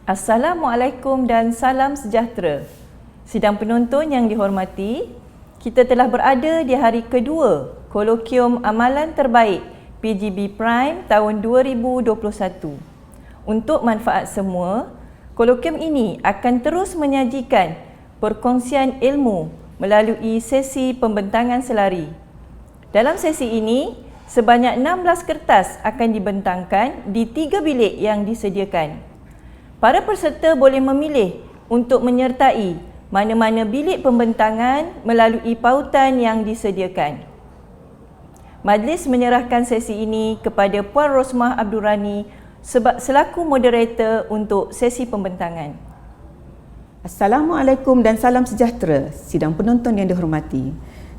Assalamualaikum dan salam sejahtera. Sidang penonton yang dihormati, kita telah berada di hari kedua Kolokium Amalan Terbaik PGB Prime tahun 2021. Untuk manfaat semua, kolokium ini akan terus menyajikan perkongsian ilmu melalui sesi pembentangan selari. Dalam sesi ini, sebanyak 16 kertas akan dibentangkan di 3 bilik yang disediakan. Para peserta boleh memilih untuk menyertai mana-mana bilik pembentangan melalui pautan yang disediakan. Majlis menyerahkan sesi ini kepada Puan Rosmah Abdul Rani selaku moderator untuk sesi pembentangan. Assalamualaikum dan salam sejahtera, sidang penonton yang dihormati.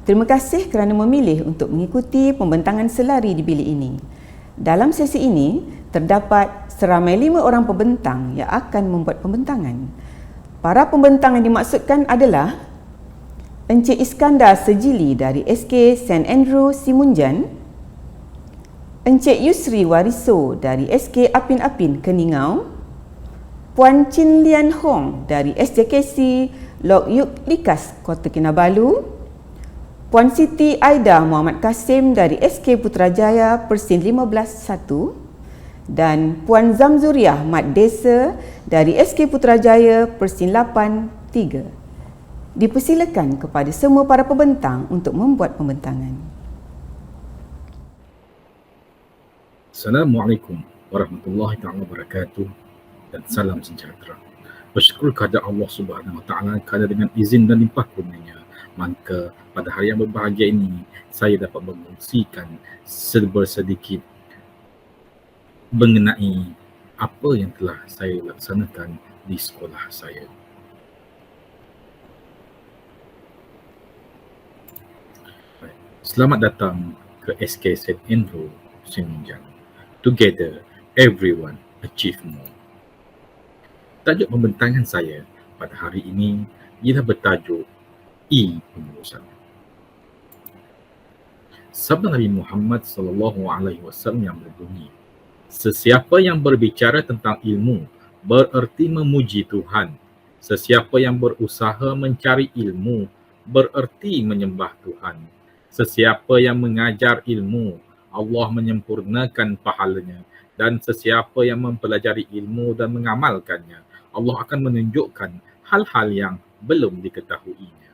Terima kasih kerana memilih untuk mengikuti pembentangan selari di bilik ini. Dalam sesi ini, terdapat seramai 5 orang pembentang yang akan membuat pembentangan. Para pembentang yang dimaksudkan adalah Encik Iskandar Sejili dari SK St. Andrew Simunjan, Encik Yusri Wariso dari SK Apin Apin Keningau, Puan Chin Lian Hong dari SJKC Lok Yuk Likas Kota Kinabalu, Puan Siti Aida Muhammad Kasim dari SK Putrajaya Persin 15-1 dan Puan Zamzuriah Mat Desa dari SK Putrajaya Persin 8-3. Dipersilakan kepada semua para pembentang untuk membuat pembentangan. Assalamualaikum warahmatullahi wabarakatuh dan salam sejahtera. Bersyukur kepada Allah Subhanahu Wa Taala kerana dengan izin dan limpah kurnianya, maka pada hari yang berbahagia ini saya dapat mengkongsikan sedikit mengenai apa yang telah saya laksanakan di sekolah saya. Selamat datang ke SK St. Andrew Simunjan. Together, everyone achieve more. Tajuk pembentangan saya pada hari ini ialah bertajuk pengurusan. Sabda Nabi Muhammad SAW yang berbunyi, sesiapa yang berbicara tentang ilmu bererti memuji Tuhan. Sesiapa yang berusaha mencari ilmu bererti menyembah Tuhan. Sesiapa yang mengajar ilmu, Allah menyempurnakan pahalanya. Dan sesiapa yang mempelajari ilmu dan mengamalkannya, Allah akan menunjukkan hal-hal yang belum diketahuinya.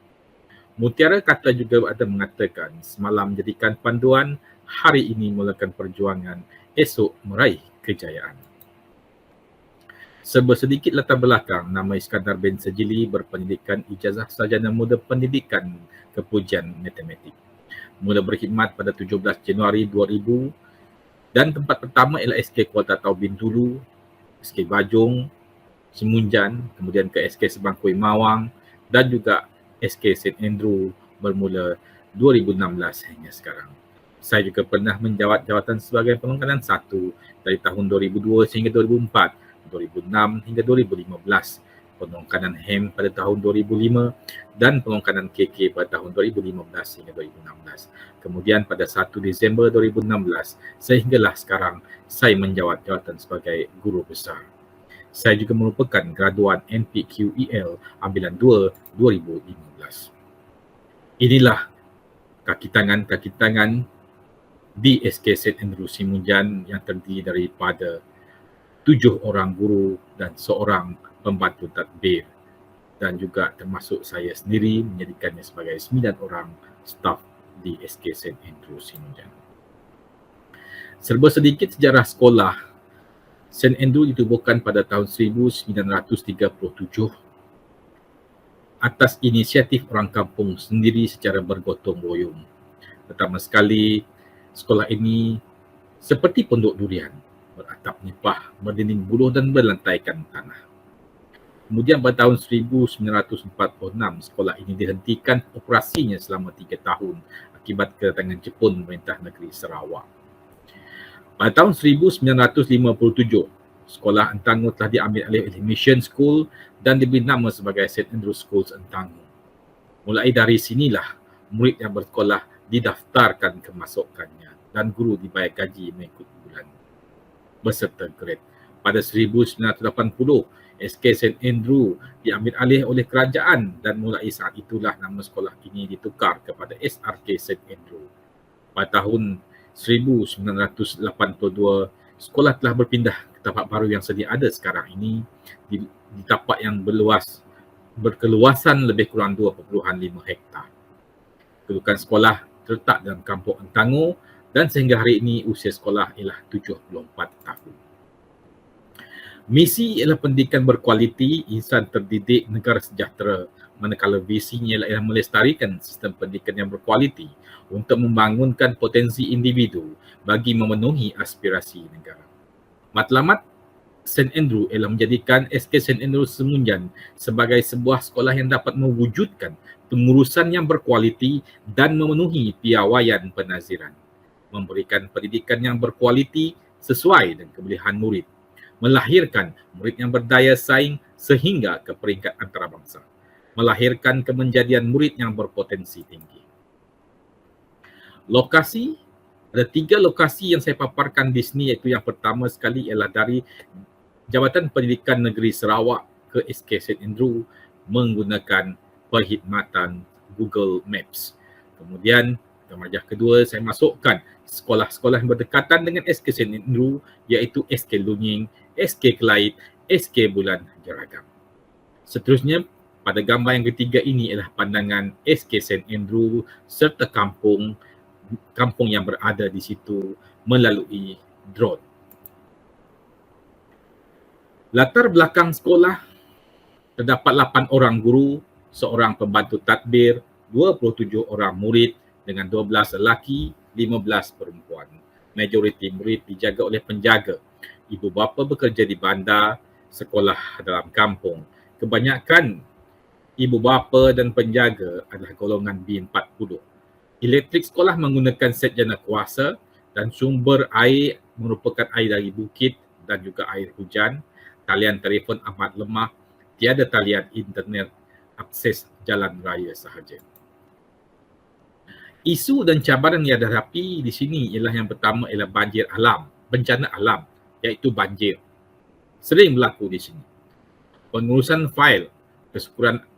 Mutiara Kata juga ada mengatakan, semalam jadikan panduan, hari ini mulakan perjuangan, esok meraih kejayaan. Sedikit latar belakang, nama Iskandar bin Sejili berpendidikan ijazah sarjana muda pendidikan kepujian matematik. Mula berkhidmat pada 17 Januari 2000 dan tempat pertama ialah SK Kuala Tau Bintulu, SK Bajong, Simunjan, kemudian ke SK Sebangkoi Mawang dan juga SK St. Andrew bermula 2016 hingga sekarang. Saya juga pernah menjawat jawatan sebagai pelongkanan 1 dari tahun 2002 sehingga 2004, 2006 hingga 2015, pelongkanan HEM pada tahun 2005 dan pelongkanan KK pada tahun 2015 hingga 2016. Kemudian pada 1 Disember 2016 sehinggalah sekarang saya menjawat jawatan sebagai guru besar. Saya juga merupakan graduan NPQEL Ambilan 2 2015. Inilah kaki tangan di SK St. Andrew Simunjan yang terdiri daripada 7 orang guru dan seorang pembantu tadbir dan juga termasuk saya sendiri menjadikannya sebagai 9 orang staf di SK St. Andrew Simunjan. Serba sedikit sejarah sekolah. St. Andrew ditubuhkan pada tahun 1937 atas inisiatif orang kampung sendiri secara bergotong royong. Pertama sekali, sekolah ini seperti pondok durian, beratap nipah, berdinding buruh dan berlantaikan tanah. Kemudian pada tahun 1946, sekolah ini dihentikan operasinya selama 3 tahun akibat kedatangan Jepun pemerintah negeri Sarawak. Pada tahun 1957, sekolah Entangu telah diambil alih oleh Mission School dan diberi nama sebagai St. Andrew Schools Entangu. Mulai dari sinilah murid yang bersekolah didaftarkan kemasukannya dan guru dibayar gaji mengikut bulan beserta grade. Pada 1980, SK St. Andrew diambil alih oleh kerajaan dan mulai saat itulah nama sekolah ini ditukar kepada SRK St. Andrew. Pada tahun 1982, sekolah telah berpindah ke tapak baru yang sedia ada sekarang ini di tapak yang berkeluasan lebih kurang 2.5 hektar. Kedudukan sekolah terletak dalam kampung Entango dan sehingga hari ini usia sekolah ialah 74 tahun. Misi ialah pendidikan berkualiti, insan terdidik, negara sejahtera. Manakala visinya ialah melestarikan sistem pendidikan yang berkualiti untuk membangunkan potensi individu bagi memenuhi aspirasi negara. Matlamat St. Andrew ialah menjadikan SK St. Andrew Semunjan sebagai sebuah sekolah yang dapat mewujudkan pengurusan yang berkualiti dan memenuhi piawaian penaziran. Memberikan pendidikan yang berkualiti sesuai dengan kebolehan murid. Melahirkan murid yang berdaya saing sehingga ke peringkat antarabangsa. Melahirkan kemenjadian murid yang berpotensi tinggi. Lokasi, ada 3 lokasi yang saya paparkan di sini, iaitu yang pertama sekali ialah dari Jabatan Pendidikan Negeri Sarawak ke SK St. Andrew menggunakan perkhidmatan Google Maps. Kemudian remaja kedua saya masukkan sekolah-sekolah yang berdekatan dengan SK St. Andrew, iaitu SK Lunying, SK Kelait, SK Bulan Jeragam. Seterusnya, pada gambar yang ketiga ini ialah pandangan SK St. Andrew serta kampung yang berada di situ melalui drone. Latar belakang sekolah, terdapat 8 orang guru, seorang pembantu tadbir, 27 orang murid dengan 12 lelaki, 15 perempuan. Majoriti murid dijaga oleh penjaga. Ibu bapa bekerja di bandar, sekolah dalam kampung. Kebanyakan ibu bapa dan penjaga adalah golongan B40. Elektrik sekolah menggunakan set jana kuasa dan sumber air merupakan air dari bukit dan juga air hujan. Talian telefon amat lemah, tiada talian internet, akses jalan raya sahaja. Isu dan cabaran yang dihadapi di sini ialah yang pertama ialah banjir alam, bencana alam, iaitu banjir. Sering berlaku di sini. Pengurusan fail,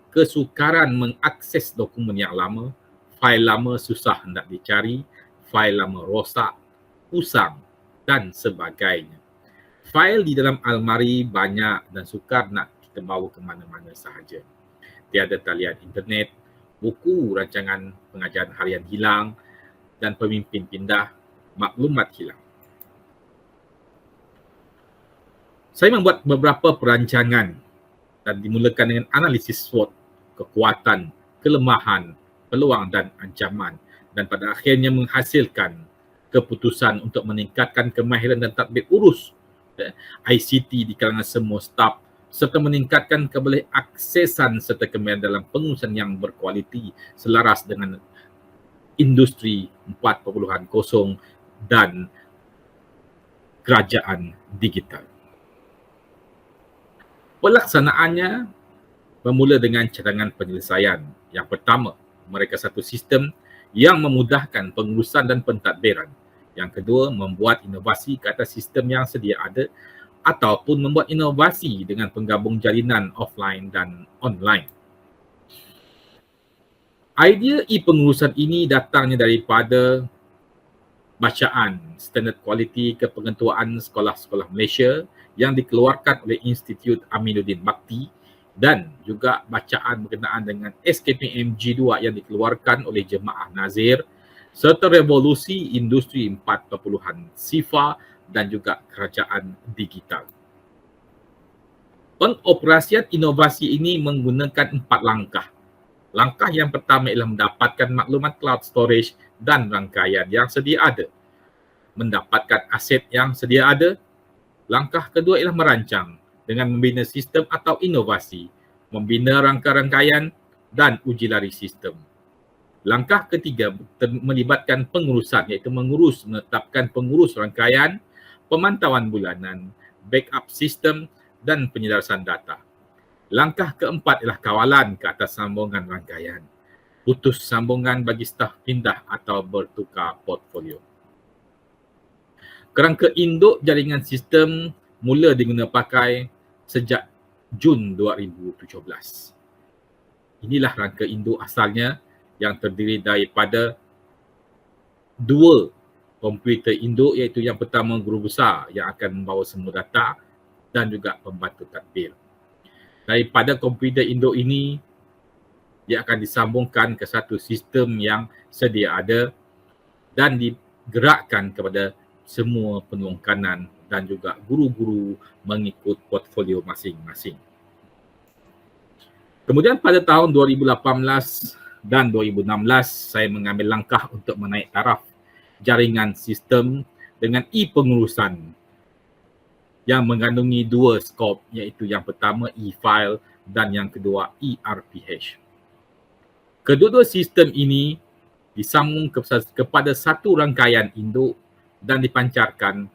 kesukaran mengakses dokumen yang lama, fail lama susah hendak dicari, fail lama rosak, usang dan sebagainya. Fail di dalam almari banyak dan sukar nak kita bawa ke mana-mana sahaja. Tiada talian internet, buku rancangan pengajaran harian hilang dan pemimpin pindah, maklumat hilang. Saya membuat beberapa perancangan dan dimulakan dengan analisis SWOT, kekuatan, kelemahan, peluang dan ancaman, dan pada akhirnya menghasilkan keputusan untuk meningkatkan kemahiran dan tadbir urus ICT di kalangan semua staf serta meningkatkan kebolehaksesan serta kemahiran dalam pengurusan yang berkualiti selaras dengan industri 4.0 dan kerajaan digital. Pelaksanaannya bermula dengan cadangan penyelesaian. Yang pertama, mereka satu sistem yang memudahkan pengurusan dan pentadbiran. Yang kedua, membuat inovasi ke atas sistem yang sedia ada ataupun membuat inovasi dengan penggabung jalinan offline dan online. Idea e-pengurusan ini datangnya daripada bacaan standard kualiti kepengetuaan sekolah-sekolah Malaysia yang dikeluarkan oleh Institut Aminuddin Bakti dan juga bacaan berkenaan dengan SKPM G2 yang dikeluarkan oleh Jemaah Nazir serta revolusi industri 4.0 SIFA dan juga kerajaan digital. Pengoperasian inovasi ini menggunakan 4 langkah. Langkah yang pertama ialah mendapatkan maklumat cloud storage dan rangkaian yang sedia ada. Mendapatkan aset yang sedia ada. Langkah kedua ialah merancang dengan membina sistem atau inovasi, membina rangka-rangkaian dan uji lari sistem. Langkah ketiga melibatkan pengurusan, iaitu menetapkan pengurus rangkaian, pemantauan bulanan, backup sistem dan penyelarasan data. Langkah keempat ialah kawalan ke atas sambungan rangkaian, putus sambungan bagi staf pindah atau bertukar portfolio. Kerangka induk jaringan sistem mula diguna pakai sejak Jun 2017. Inilah rangka induk asalnya yang terdiri daripada dua komputer induk, iaitu yang pertama guru besar yang akan membawa semua data dan juga pembantu tadbir. Daripada komputer induk ini, dia akan disambungkan ke satu sistem yang sedia ada dan digerakkan kepada semua penuang kanan dan juga guru-guru mengikut portfolio masing-masing. Kemudian pada tahun 2018 dan 2016, saya mengambil langkah untuk menaik taraf jaringan sistem dengan e-pengurusan yang mengandungi dua skop, iaitu yang pertama e-file dan yang kedua ERPH. Kedua-dua sistem ini disambung kepada satu rangkaian induk dan dipancarkan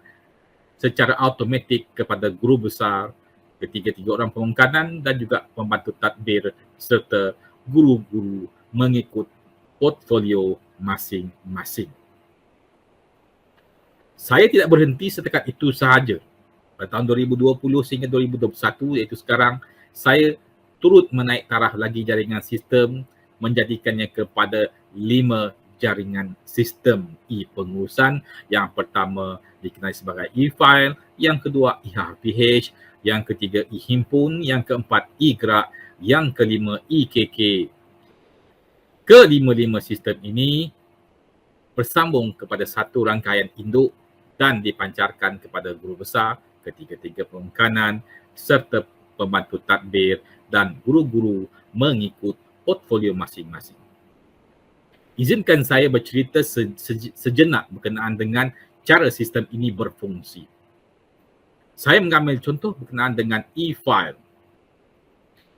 secara automatik kepada guru besar, ketiga-tiga orang pengkanan dan juga pembantu tadbir serta guru-guru mengikut portfolio masing-masing. Saya tidak berhenti setakat itu sahaja. Pada tahun 2020 sehingga 2021, iaitu sekarang, saya turut menaik taraf lagi jaringan sistem, menjadikannya kepada 5 jaringan sistem e-pengurusan. Yang pertama dikenali sebagai e-file, yang kedua ERPH, yang ketiga e-himpun, yang keempat e-gerak, yang kelima e-KK. Kelima-lima sistem ini bersambung kepada satu rangkaian induk dan dipancarkan kepada guru besar, ketiga-tiga pengkanan serta pembantu tadbir dan guru-guru mengikut portfolio masing-masing. Izinkan saya bercerita sejenak berkenaan dengan cara sistem ini berfungsi. Saya mengambil contoh berkenaan dengan e-file.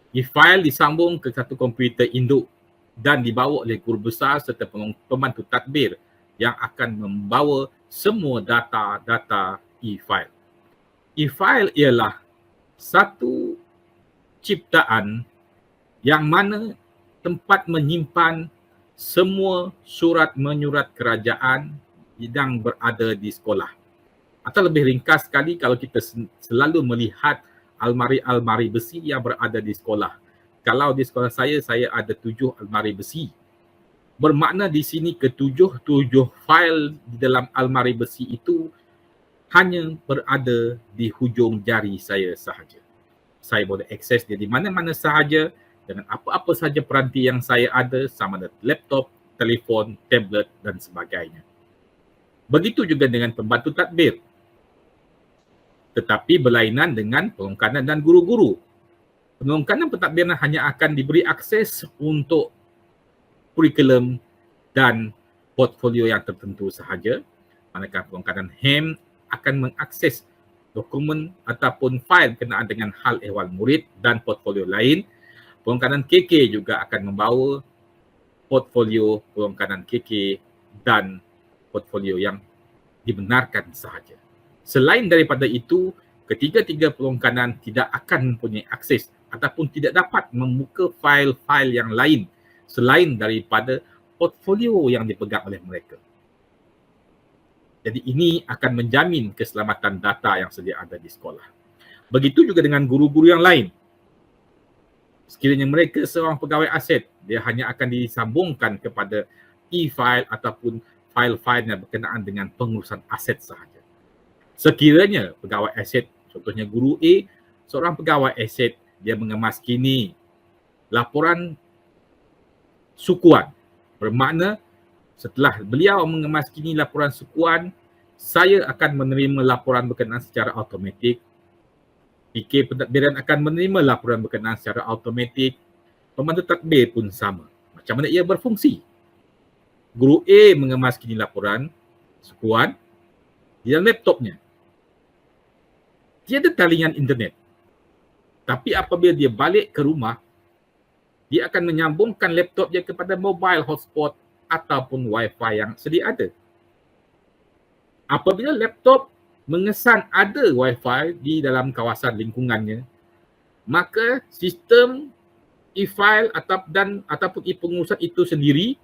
E-file disambung ke satu komputer induk dan dibawa oleh guru besar serta pembantu tadbir yang akan membawa semua data-data e-file. E-file ialah satu ciptaan yang mana tempat menyimpan semua surat menyurat kerajaan yang berada di sekolah. Atau lebih ringkas sekali, kalau kita selalu melihat almari-almari besi yang berada di sekolah. Kalau di sekolah saya ada 7 almari besi. Bermakna di sini ketujuh fail di dalam almari besi itu hanya berada di hujung jari saya sahaja. Saya boleh akses dia di mana-mana sahaja dengan apa-apa sahaja peranti yang saya ada, sama ada laptop, telefon, tablet dan sebagainya. Begitu juga dengan pembantu tadbir. Tetapi berlainan dengan pengkanan dan guru-guru. Pengkanan pentadbiran hanya akan diberi akses untuk kurikulum dan portfolio yang tertentu sahaja. Manakala pengkanan HEM akan mengakses dokumen ataupun fail berkenaan dengan hal ehwal murid dan portfolio lain. Pengkanan KK juga akan membawa portfolio pengkanan KK dan portfolio yang dibenarkan sahaja. Selain daripada itu, ketiga-tiga pengkanan tidak akan mempunyai akses ataupun tidak dapat membuka fail-fail yang lain selain daripada portfolio yang dipegang oleh mereka. Jadi ini akan menjamin keselamatan data yang sedia ada di sekolah. Begitu juga dengan guru-guru yang lain. Sekiranya mereka seorang pegawai aset, dia hanya akan disambungkan kepada e-file ataupun file-file yang berkenaan dengan pengurusan aset sahaja. Sekiranya pegawai aset, contohnya guru A, seorang pegawai aset, dia mengemaskini laporan sukuan. Bermakna setelah beliau mengemaskini laporan sukuan, saya akan menerima laporan berkenaan secara automatik. PK pentadbiran akan menerima laporan berkenaan secara automatik. Pembantu tadbir pun sama. Macam mana ia berfungsi? Guru A mengemaskini laporan sukuan di dalam laptopnya. Tiada talian internet. Tapi apabila dia balik ke rumah, dia akan menyambungkan laptop dia kepada mobile hotspot ataupun wifi yang sedia ada. Apabila laptop mengesan ada wifi di dalam kawasan lingkungannya, maka sistem e-file ataupun e-pengurusan itu sendiri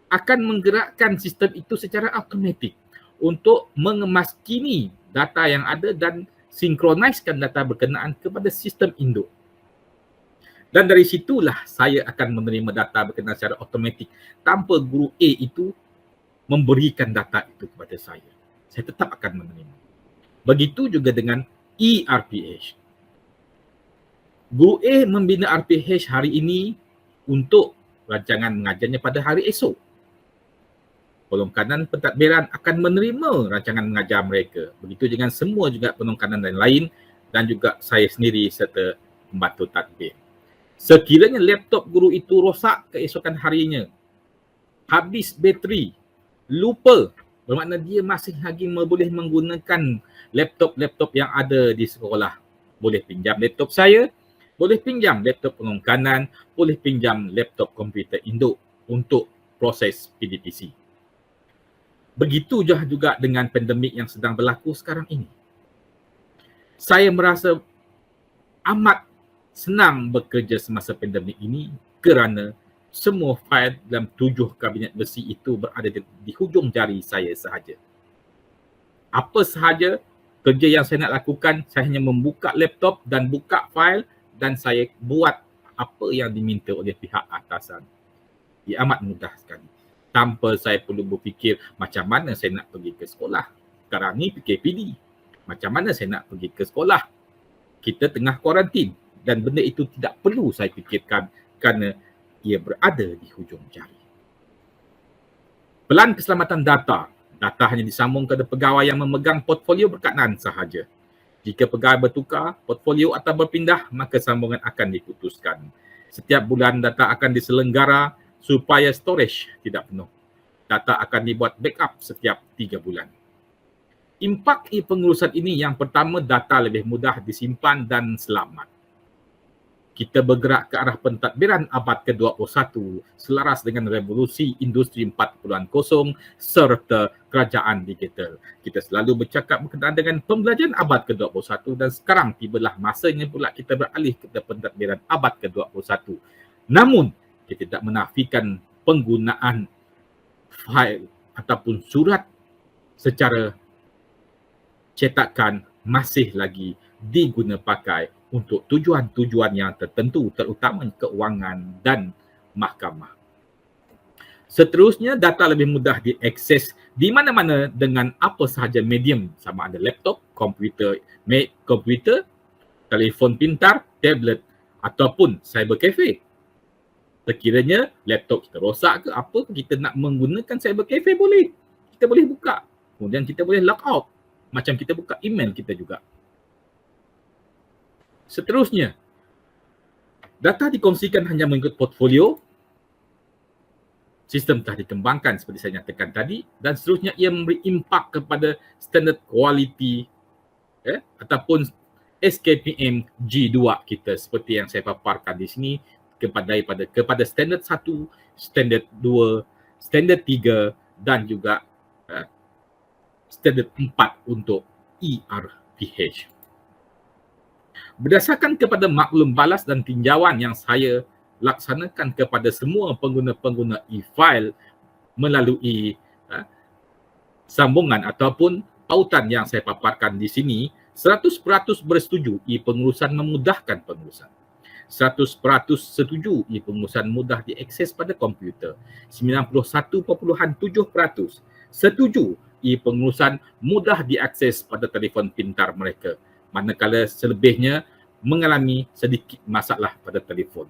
akan menggerakkan sistem itu secara automatik untuk mengemaskini data yang ada dan sinkroniskan data berkenaan kepada sistem induk. Dan dari situlah saya akan menerima data berkenaan secara automatik tanpa guru A itu memberikan data itu kepada saya. Saya tetap akan menerima. Begitu juga dengan ERPH. Guru A membina RPH hari ini untuk rancangan mengajarnya pada hari esok. Penongkanan pentadbiran akan menerima rancangan mengajar mereka. Begitu dengan semua juga penongkanan lain dan juga saya sendiri serta pembantu tadbir. Sekiranya laptop guru itu rosak keesokan harinya, habis bateri, lupa, bermakna dia masih lagi boleh menggunakan laptop-laptop yang ada di sekolah. Boleh pinjam laptop saya, boleh pinjam laptop penongkanan, boleh pinjam laptop komputer induk untuk proses PDPC. Begitu juga dengan pandemik yang sedang berlaku sekarang ini. Saya merasa amat senang bekerja semasa pandemik ini kerana semua fail dalam 7 kabinet besi itu berada di hujung jari saya sahaja. Apa sahaja kerja yang saya nak lakukan, saya hanya membuka laptop dan buka fail dan saya buat apa yang diminta oleh pihak atasan. Ia amat mudah sekali. Tanpa saya perlu berfikir macam mana saya nak pergi ke sekolah. Sekarang ni PKPD. Macam mana saya nak pergi ke sekolah? Kita tengah kuarantin. Dan benda itu tidak perlu saya fikirkan kerana ia berada di hujung jari. Pelan keselamatan data. Data hanya disambung kepada pegawai yang memegang portfolio berkenaan sahaja. Jika pegawai bertukar portfolio atau berpindah, maka sambungan akan diputuskan. Setiap bulan data akan diselenggara supaya storage tidak penuh. Data akan dibuat backup setiap 3 bulan. Impak pengurusan ini yang pertama, data lebih mudah disimpan dan selamat. Kita bergerak ke arah pentadbiran abad ke-21 selaras dengan revolusi industri 4.0 serta kerajaan digital. Kita selalu bercakap berkenaan dengan pembelajaran abad ke-21 dan sekarang tibalah masanya pula kita beralih ke pentadbiran abad ke-21. Namun, kita tidak menafikan penggunaan fail ataupun surat secara cetakan masih lagi diguna pakai untuk tujuan-tujuan yang tertentu, terutama keuangan dan mahkamah. Seterusnya, data lebih mudah diakses di mana-mana dengan apa sahaja medium, sama ada laptop, komputer, telefon pintar, tablet ataupun cyber cafe. Sekiranya laptop kita rosak ke apa, kita nak menggunakan cyber cafe boleh. Kita boleh buka. Kemudian kita boleh log out. Macam kita buka email kita juga. Seterusnya, data dikongsikan hanya mengikut portfolio. Sistem telah dikembangkan seperti saya nyatakan tadi dan seterusnya ia memberi impak kepada standard quality ataupun SKPM G2 kita seperti yang saya paparkan di sini kepada standard 1, standard 2, standard 3 dan juga standard 4 untuk ERPH. Berdasarkan kepada maklum balas dan tinjauan yang saya laksanakan kepada semua pengguna-pengguna e-file melalui sambungan ataupun pautan yang saya paparkan di sini, 100% bersetuju e-pengurusan memudahkan pengurusan. 100% setuju e-pengurusan mudah diakses pada komputer. 91.7% setuju e-pengurusan mudah diakses pada telefon pintar mereka. Manakala selebihnya mengalami sedikit masalah pada telefon.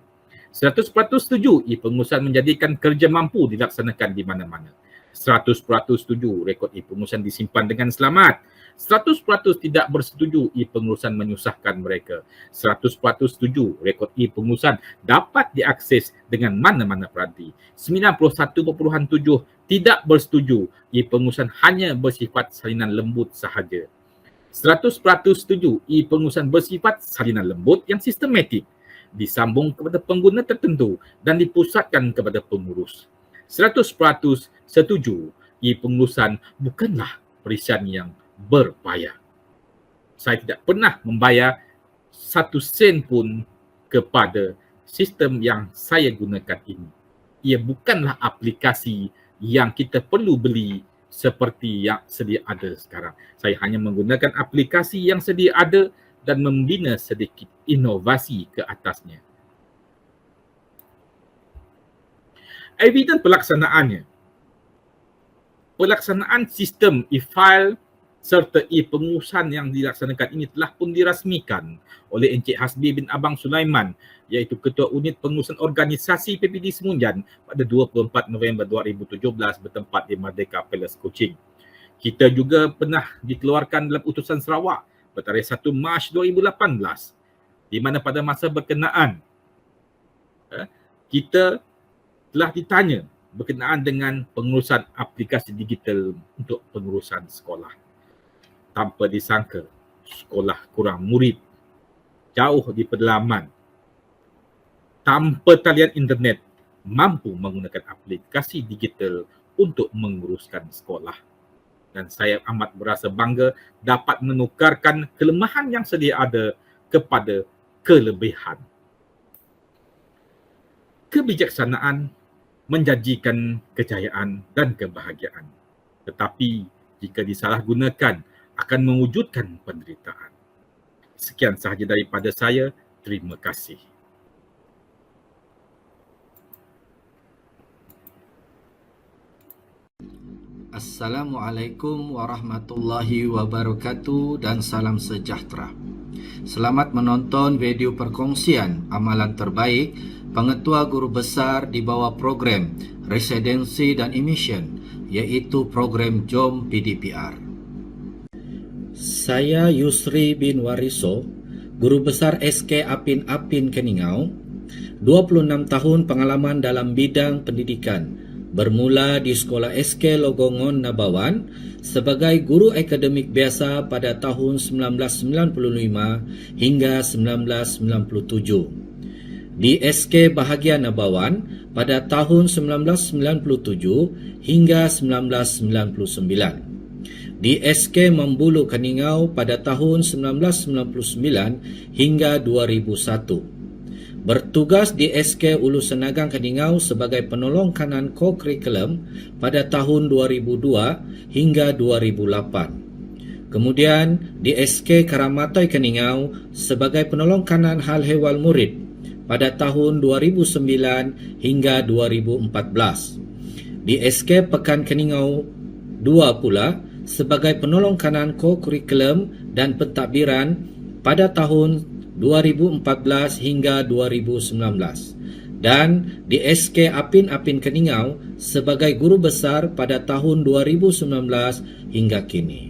100% setuju e-pengurusan menjadikan kerja mampu dilaksanakan di mana-mana. 100% setuju rekod e-pengurusan disimpan dengan selamat. 100% tidak bersetuju e-pengurusan menyusahkan mereka. 100% setuju rekod e-pengurusan dapat diakses dengan mana-mana peranti. 91.7% tidak bersetuju e-pengurusan hanya bersifat salinan lembut sahaja. 100% setuju e-pengurusan bersifat salinan lembut yang sistematik, disambung kepada pengguna tertentu dan dipusatkan kepada pengurus. 100% setuju e-pengurusan bukanlah perisian yang berbayar. Saya tidak pernah membayar 1 sen pun kepada sistem yang saya gunakan ini. Ia bukanlah aplikasi yang kita perlu beli seperti yang sedia ada sekarang. Saya hanya menggunakan aplikasi yang sedia ada dan membina sedikit inovasi ke atasnya. Evidence pelaksanaannya. Pelaksanaan sistem e-file serta e-pengurusan yang dilaksanakan ini telah pun dirasmikan oleh Encik Hasbi bin Abang Sulaiman, iaitu Ketua Unit Pengurusan Organisasi PPD Semunjan pada 24 November 2017 bertempat di Merdeka Palace, Kuching. Kita juga pernah dikeluarkan dalam Utusan Sarawak bertarikh 1 Mac 2018, di mana pada masa berkenaan kita telah ditanya berkenaan dengan pengurusan aplikasi digital untuk pengurusan sekolah. Tanpa disangka, sekolah kurang murid, jauh di pedalaman, tanpa talian internet, mampu menggunakan aplikasi digital untuk menguruskan sekolah. Dan saya amat berasa bangga dapat menukarkan kelemahan yang sedia ada kepada kelebihan. Kebijaksanaan menjanjikan kejayaan dan kebahagiaan. Tetapi jika disalahgunakan, akan mewujudkan penderitaan. Sekian sahaja daripada saya. Terima kasih. Assalamualaikum warahmatullahi wabarakatuh dan salam sejahtera. Selamat menonton video perkongsian amalan terbaik Pengetua Guru Besar di bawah program Residency dan Emission, iaitu program JOM PDPR. Saya Yusri bin Wariso, Guru Besar SK Apin Apin Keningau, 26 tahun pengalaman dalam bidang pendidikan, bermula di Sekolah SK Logongon Nabawan sebagai guru akademik biasa pada tahun 1995 hingga 1997. Di SK Bahagia Nabawan pada tahun 1997 hingga 1999. Di SK Membulu Keningau pada tahun 1999 hingga 2001. Bertugas di SK Ulu Senagang Keningau sebagai penolong kanan co-curriculum pada tahun 2002 hingga 2008. Kemudian di SK Karamatoi Keningau sebagai penolong kanan hal hewal murid pada tahun 2009 hingga 2014. Di SK Pekan Keningau 2 pula sebagai penolong kanan co-curriculum dan pentadbiran pada tahun 2014 hingga 2019, dan di SK Apin Apin Keningau sebagai guru besar pada tahun 2019 hingga kini.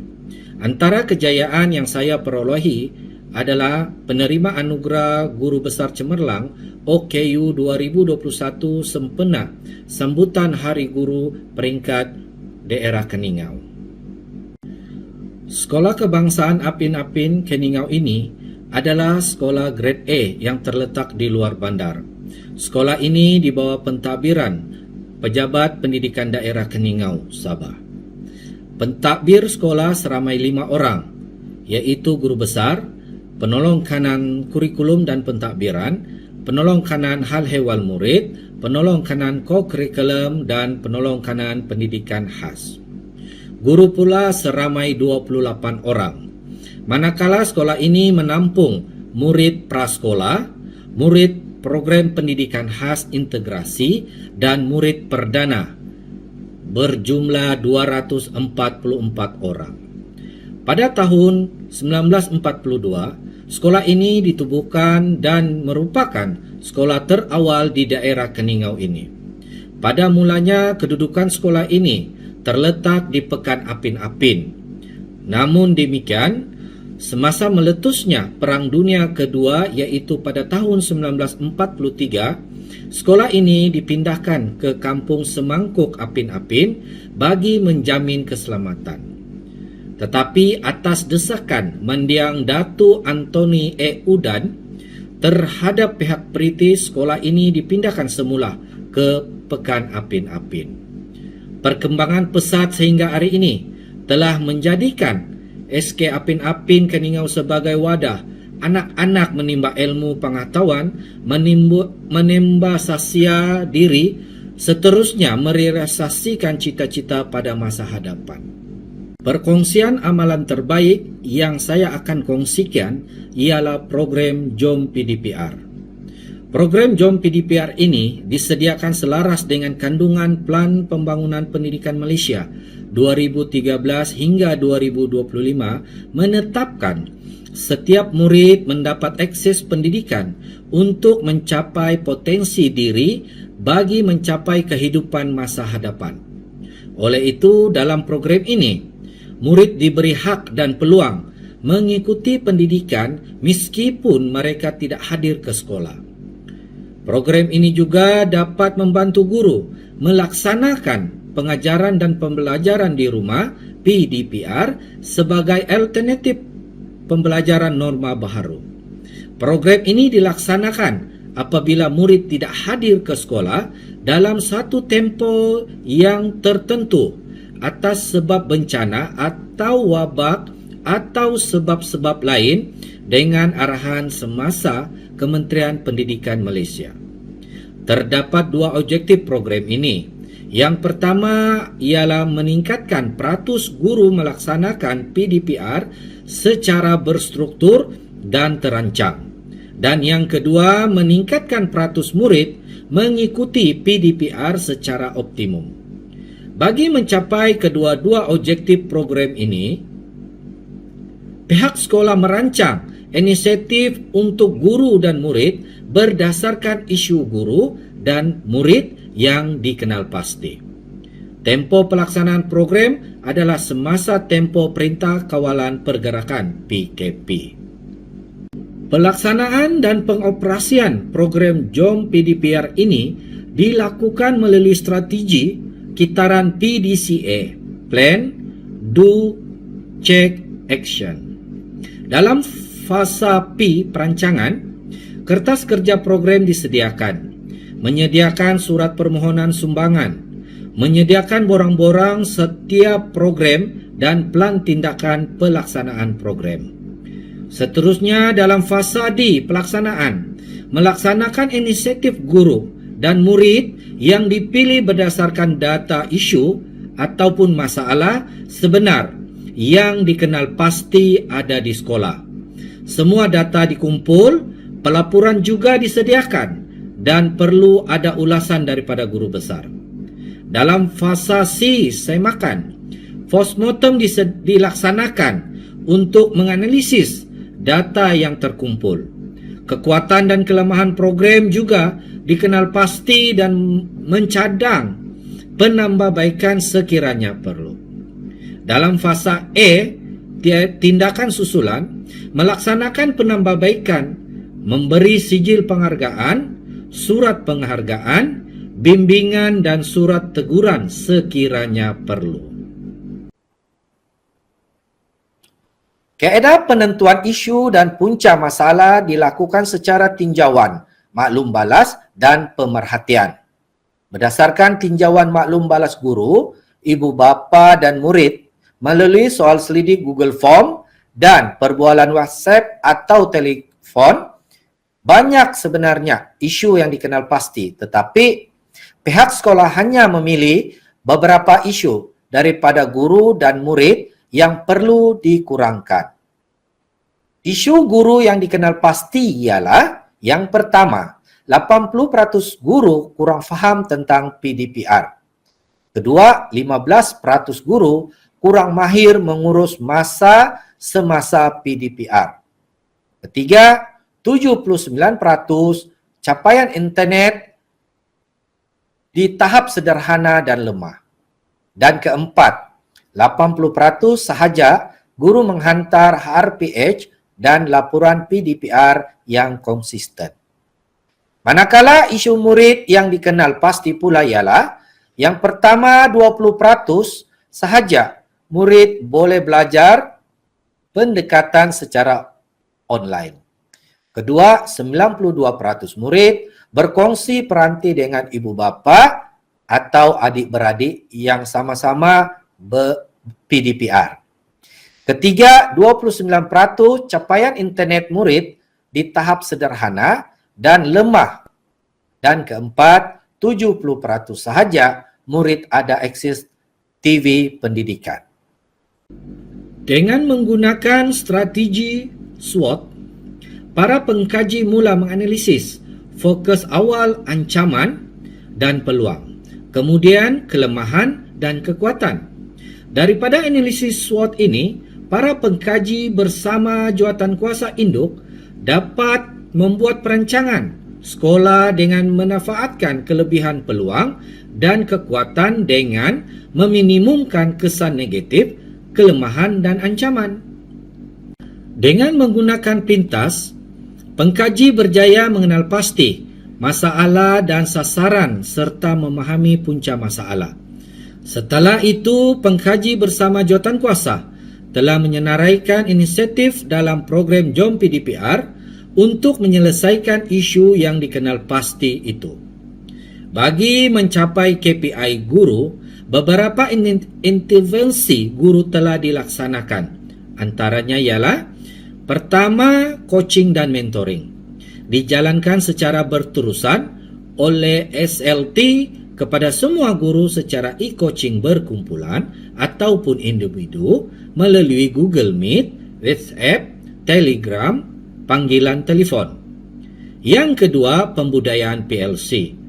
Antara kejayaan yang saya perolehi adalah penerima anugerah Guru Besar Cemerlang OKU 2021 sempena sambutan Hari Guru peringkat daerah Keningau. Sekolah Kebangsaan Apin Apin Keningau ini adalah sekolah grade A yang terletak di luar bandar. Sekolah ini di bawah pentadbiran Pejabat Pendidikan Daerah Keningau, Sabah. Pentadbir sekolah seramai 5 orang, iaitu guru besar, penolong kanan kurikulum dan pentadbiran, penolong kanan hal hewal murid, penolong kanan co-curriculum dan penolong kanan pendidikan khas. Guru pula seramai 28 orang. Manakala sekolah ini menampung murid prasekolah, murid program pendidikan khas integrasi dan murid perdana berjumlah 244 orang. Pada tahun 1942, sekolah ini ditubuhkan dan merupakan sekolah terawal di daerah Keningau ini. Pada mulanya kedudukan sekolah ini terletak di Pekan Apin Apin. Namun demikian, semasa meletusnya Perang Dunia Kedua, iaitu pada tahun 1943, sekolah ini dipindahkan ke Kampung Semangkuk Apin Apin bagi menjamin keselamatan. Tetapi atas desakan Mendiang Datu Anthony E. Udan terhadap pihak British, sekolah ini dipindahkan semula ke Pekan Apin Apin. Perkembangan pesat sehingga hari ini telah menjadikan SK Apin Apin Keningau sebagai wadah anak-anak menimba ilmu pengetahuan, menimba sasia diri Seterusnya, merealisasikan cita-cita pada masa hadapan. Perkongsian amalan terbaik yang saya akan kongsikan ialah program JOM PDPR. Program JOM PDPR ini disediakan selaras dengan kandungan Plan Pembangunan Pendidikan Malaysia 2013 hingga 2025 menetapkan setiap murid mendapat akses pendidikan untuk mencapai potensi diri bagi mencapai kehidupan masa hadapan. Oleh itu, dalam program ini, murid diberi hak dan peluang mengikuti pendidikan meskipun mereka tidak hadir ke sekolah. Program ini juga dapat membantu guru melaksanakan pengajaran dan pembelajaran di rumah (PDPR) sebagai alternatif pembelajaran norma baharu. Program ini dilaksanakan apabila murid tidak hadir ke sekolah dalam satu tempoh yang tertentu atas sebab bencana atau wabak atau sebab-sebab lain dengan arahan semasa Kementerian Pendidikan Malaysia. Terdapat dua objektif program ini. Yang pertama ialah meningkatkan peratus guru melaksanakan PDPR secara berstruktur dan terancang. Dan yang kedua, meningkatkan peratus murid mengikuti PDPR secara optimum. Bagi mencapai kedua-dua objektif program ini, pihak sekolah merancang inisiatif untuk guru dan murid berdasarkan isu guru dan murid yang dikenal pasti. Tempo pelaksanaan program adalah semasa tempo Perintah Kawalan Pergerakan PKP. Pelaksanaan dan pengoperasian program JOM PDPR ini dilakukan melalui strategi kitaran PDCA, Plan, Do, Check, Action. Dalam fasa P perancangan, kertas kerja program disediakan, menyediakan surat permohonan sumbangan, menyediakan borang-borang setiap program dan plan tindakan pelaksanaan program. Seterusnya, dalam fasa D pelaksanaan, melaksanakan inisiatif guru dan murid yang dipilih berdasarkan data isu ataupun masalah sebenar yang dikenal pasti ada di sekolah. Semua data dikumpul, pelaporan juga disediakan dan perlu ada ulasan daripada guru besar. Dalam fasa C, semakan, postmortem dilaksanakan untuk menganalisis data yang terkumpul. Kekuatan dan kelemahan program juga dikenal pasti dan mencadang penambahbaikan sekiranya perlu. Dalam fasa E, tindakan susulan, melaksanakan penambahbaikan, memberi sijil penghargaan, surat penghargaan, bimbingan dan surat teguran sekiranya perlu. Kaedah penentuan isu dan punca masalah dilakukan secara tinjauan, maklum balas dan pemerhatian. Berdasarkan tinjauan maklum balas guru, ibu bapa dan murid melalui soal selidik Google Form dan perbualan WhatsApp atau telefon, banyak sebenarnya isu yang dikenal pasti, tetapi pihak sekolah hanya memilih beberapa isu daripada guru dan murid yang perlu dikurangkan. Isu guru yang dikenal pasti ialah yang pertama, 80% guru kurang faham tentang PDPR. Kedua, 15% guru kurang mahir mengurus masa semasa PDPR. Ketiga, 79% capaian internet di tahap sederhana dan lemah. Dan keempat, 80% sahaja guru menghantar RPH dan laporan PDPR yang konsisten. Manakala isu murid yang dikenal pasti pula ialah yang pertama, 20% sahaja murid boleh belajar pendekatan secara online. Kedua, 92% murid berkongsi peranti dengan ibu bapa atau adik-beradik yang sama-sama PDPR. Ketiga, 29% capaian internet murid di tahap sederhana dan lemah. Dan keempat, 70% sahaja murid ada akses TV pendidikan. Dengan menggunakan strategi SWOT, para pengkaji mula menganalisis fokus awal ancaman dan peluang, kemudian kelemahan dan kekuatan. Daripada analisis SWOT ini, para pengkaji bersama jawatankuasa induk dapat membuat perancangan sekolah dengan memanfaatkan kelebihan peluang dan kekuatan dengan meminimumkan kesan negatif, kelemahan dan ancaman. Dengan menggunakan pintas, pengkaji berjaya mengenal pasti masalah dan sasaran serta memahami punca masalah. Setelah itu, pengkaji bersama jawatankuasa telah menyenaraikan inisiatif dalam program JOM PDPR untuk menyelesaikan isu yang dikenal pasti itu. Bagi mencapai KPI guru, beberapa intervensi guru telah dilaksanakan. Antaranya ialah: pertama, coaching dan mentoring dijalankan secara berterusan oleh SLT kepada semua guru secara e-coaching berkumpulan ataupun individu melalui Google Meet, WhatsApp, Telegram, panggilan telefon. Yang kedua, pembudayaan PLC.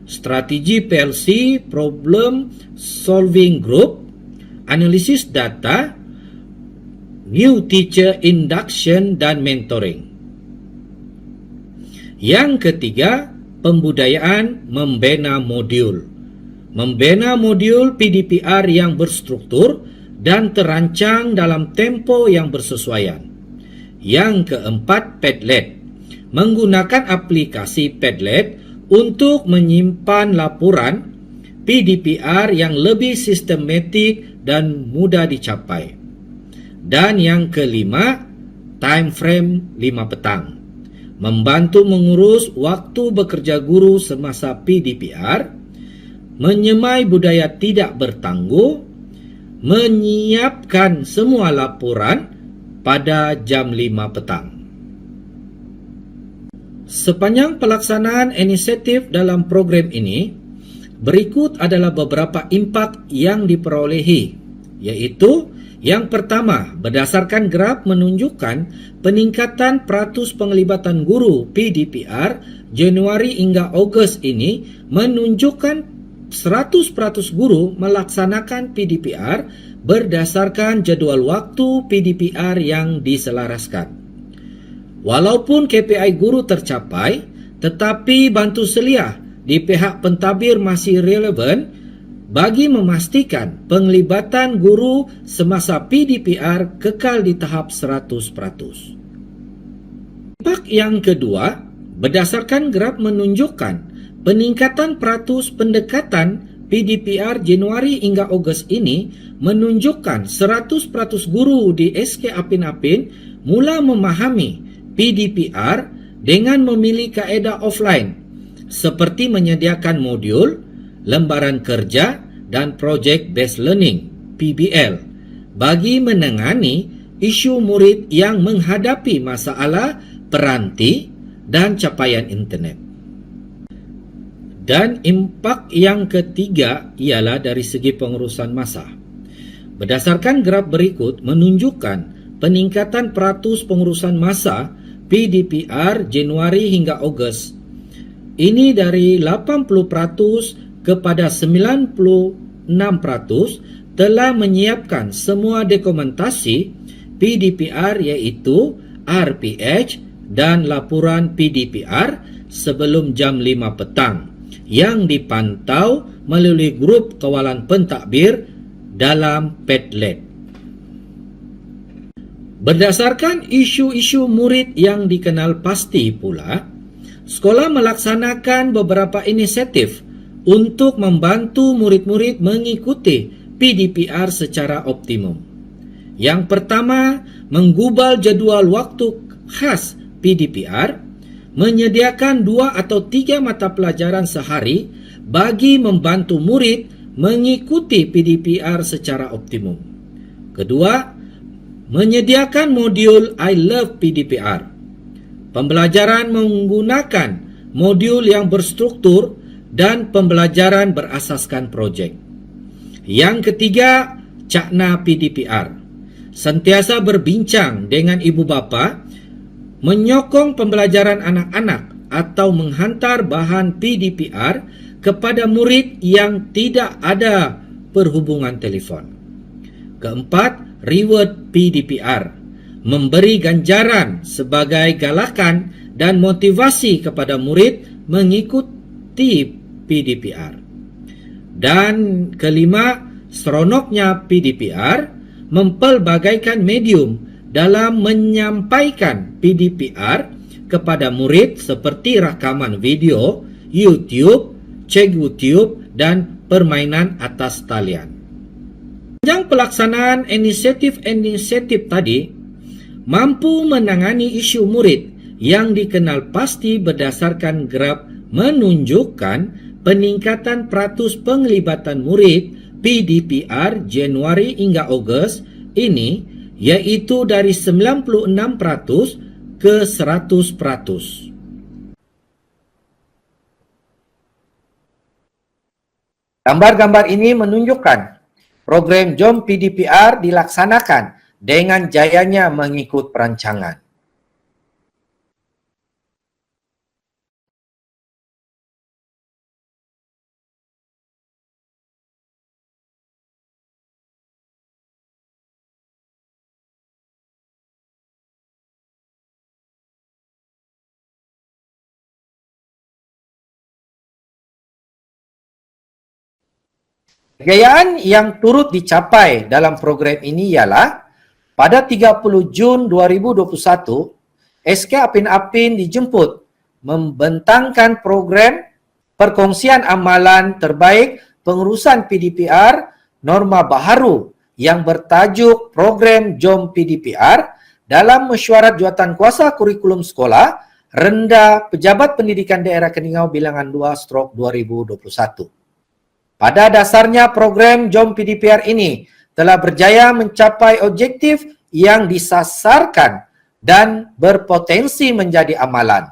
Strategi PLC, problem solving group, analisis data, new teacher induction dan mentoring. Yang ketiga, pembudayaan membina modul. Membina modul PDPR yang berstruktur dan terancang dalam tempo yang bersesuaian. Yang keempat, Padlet. Menggunakan aplikasi Padlet untuk menyimpan laporan PDPR yang lebih sistematik dan mudah dicapai. Dan yang kelima, time frame 5 petang. Membantu mengurus waktu bekerja guru semasa PDPR, menyemai budaya tidak bertangguh, menyiapkan semua laporan pada jam 5 petang. Sepanjang pelaksanaan inisiatif dalam program ini, berikut adalah beberapa impak yang diperolehi, iaitu: yang pertama, berdasarkan graf menunjukkan peningkatan peratus penglibatan guru PDPR Januari hingga Ogos ini menunjukkan 100% guru melaksanakan PDPR berdasarkan jadual waktu PDPR yang diselaraskan. Walaupun KPI guru tercapai, tetapi bantu selia di pihak pentadbir masih relevan bagi memastikan penglibatan guru semasa PDPR kekal di tahap 100%. Impak yang kedua, berdasarkan graf menunjukkan peningkatan peratus pendekatan PDPR Januari hingga Ogos ini menunjukkan 100% guru di SK Apin Apin mula memahami PDPR dengan memilih kaedah offline seperti menyediakan modul, lembaran kerja dan project based learning PBL bagi menangani isu murid yang menghadapi masalah peranti dan capaian internet. Dan impak yang ketiga ialah dari segi pengurusan masa. Berdasarkan graf berikut menunjukkan peningkatan peratus pengurusan masa PDPR Januari hingga Ogos. Ini dari 80% kepada 96% telah menyiapkan semua dokumentasi PDPR iaitu RPH dan laporan PDPR sebelum jam 5 petang yang dipantau melalui grup kawalan pentadbir dalam Padlet. Berdasarkan isu-isu murid yang dikenal pasti pula, sekolah melaksanakan beberapa inisiatif untuk membantu murid-murid mengikuti PDPR secara optimum. Yang pertama, menggubal jadual waktu khas PDPR, menyediakan 2 atau 3 mata pelajaran sehari bagi membantu murid mengikuti PDPR secara optimum. Kedua, menyediakan modul I Love PDPR. Pembelajaran menggunakan modul yang berstruktur dan pembelajaran berasaskan projek. Yang ketiga, cakna PDPR. Sentiasa berbincang dengan ibu bapa, menyokong pembelajaran anak-anak atau menghantar bahan PDPR kepada murid yang tidak ada perhubungan telefon. Keempat, reward PDPR. Memberi ganjaran sebagai galakan dan motivasi kepada murid mengikuti PDPR. Dan kelima, seronoknya PDPR mempelbagaikan medium dalam menyampaikan PDPR kepada murid seperti rakaman video, YouTube, CegWTube dan permainan atas talian. Sepanjang pelaksanaan inisiatif-inisiatif tadi mampu menangani isu murid yang dikenal pasti berdasarkan graf menunjukkan peningkatan peratus penglibatan murid PDPR Januari hingga Ogos ini, iaitu dari 96% ke 100%. Gambar-gambar ini menunjukkan program JOM PDPR dilaksanakan dengan jayanya mengikut perancangan. Kejayaan yang turut dicapai dalam program ini ialah pada 30 Jun 2021, SK Apin Apin dijemput membentangkan program perkongsian amalan terbaik pengurusan PDPR norma baharu yang bertajuk Program JOM PDPR dalam mesyuarat Jawatankuasa Kurikulum Sekolah Rendah Pejabat Pendidikan Daerah Keningau Bilangan 2/2021. Pada dasarnya program JOM PDPR ini telah berjaya mencapai objektif yang disasarkan dan berpotensi menjadi amalan.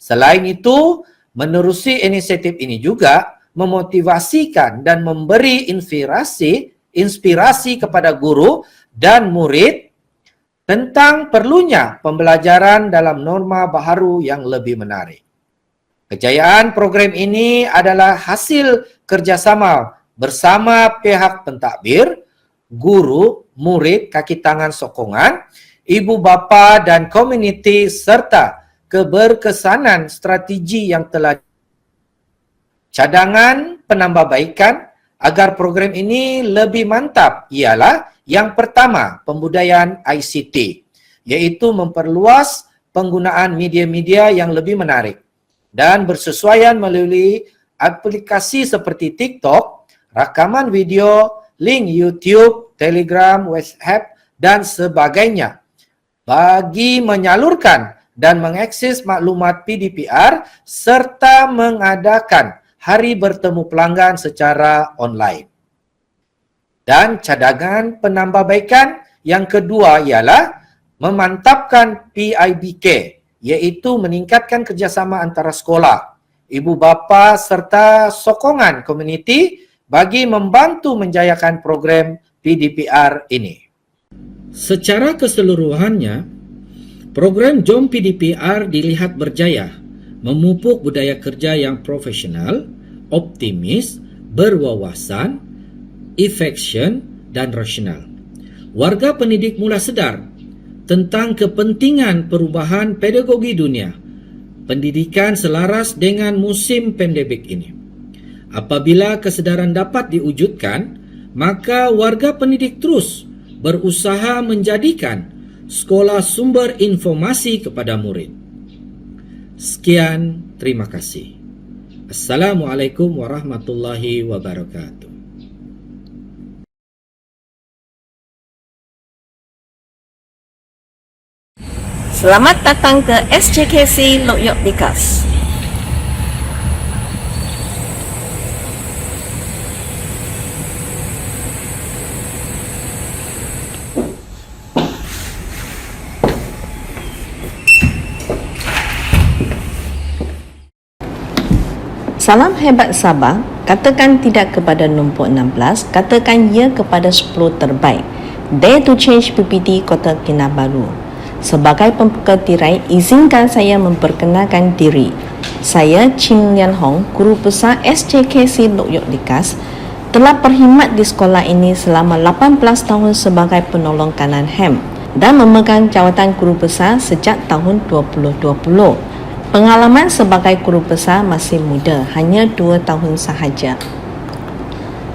Selain itu, menerusi inisiatif ini juga memotivasikan dan memberi inspirasi kepada guru dan murid tentang perlunya pembelajaran dalam norma baharu yang lebih menarik. Kejayaan program ini adalah hasil kerjasama bersama pihak pentadbir, guru, murid, kaki tangan sokongan, ibu bapa dan komuniti serta keberkesanan strategi yang telah cadangan penambahbaikan agar program ini lebih mantap ialah yang pertama, pembudayaan ICT, iaitu memperluas penggunaan media-media yang lebih menarik dan bersesuaian melalui aplikasi seperti TikTok, rakaman video, link YouTube, Telegram, WhatsApp, dan sebagainya bagi menyalurkan dan mengakses maklumat PDPR serta mengadakan hari bertemu pelanggan secara online. Dan cadangan penambahbaikan yang kedua ialah memantapkan PIBK, iaitu meningkatkan kerjasama antara sekolah, ibu bapa serta sokongan komuniti bagi membantu menjayakan program PDPR ini. Secara keseluruhannya, program JOM PDPR dilihat berjaya memupuk budaya kerja yang profesional, optimis, berwawasan, affection dan rasional. Warga pendidik mula sedar tentang kepentingan perubahan pedagogi dunia pendidikan selaras dengan musim pandemik ini. Apabila kesedaran dapat diwujudkan, maka warga pendidik terus berusaha menjadikan sekolah sumber informasi kepada murid. Sekian, terima kasih. Assalamualaikum warahmatullahi wabarakatuh. Selamat datang ke SJKC Lok Yok Bikas. Salam hebat Sabah, katakan tidak kepada nombor 16, katakan ya kepada 10 terbaik. Dare to change PPT Kota Kinabalu. Sebagai pembuka tirai, izinkan saya memperkenalkan diri. Saya Chin Lian Hong, Guru Besar SJKC Lok Yok Likas, telah berkhidmat di sekolah ini selama 18 tahun sebagai penolong kanan HEM dan memegang jawatan Guru Besar sejak tahun 2020. Pengalaman sebagai Guru Besar masih muda, hanya 2 tahun sahaja.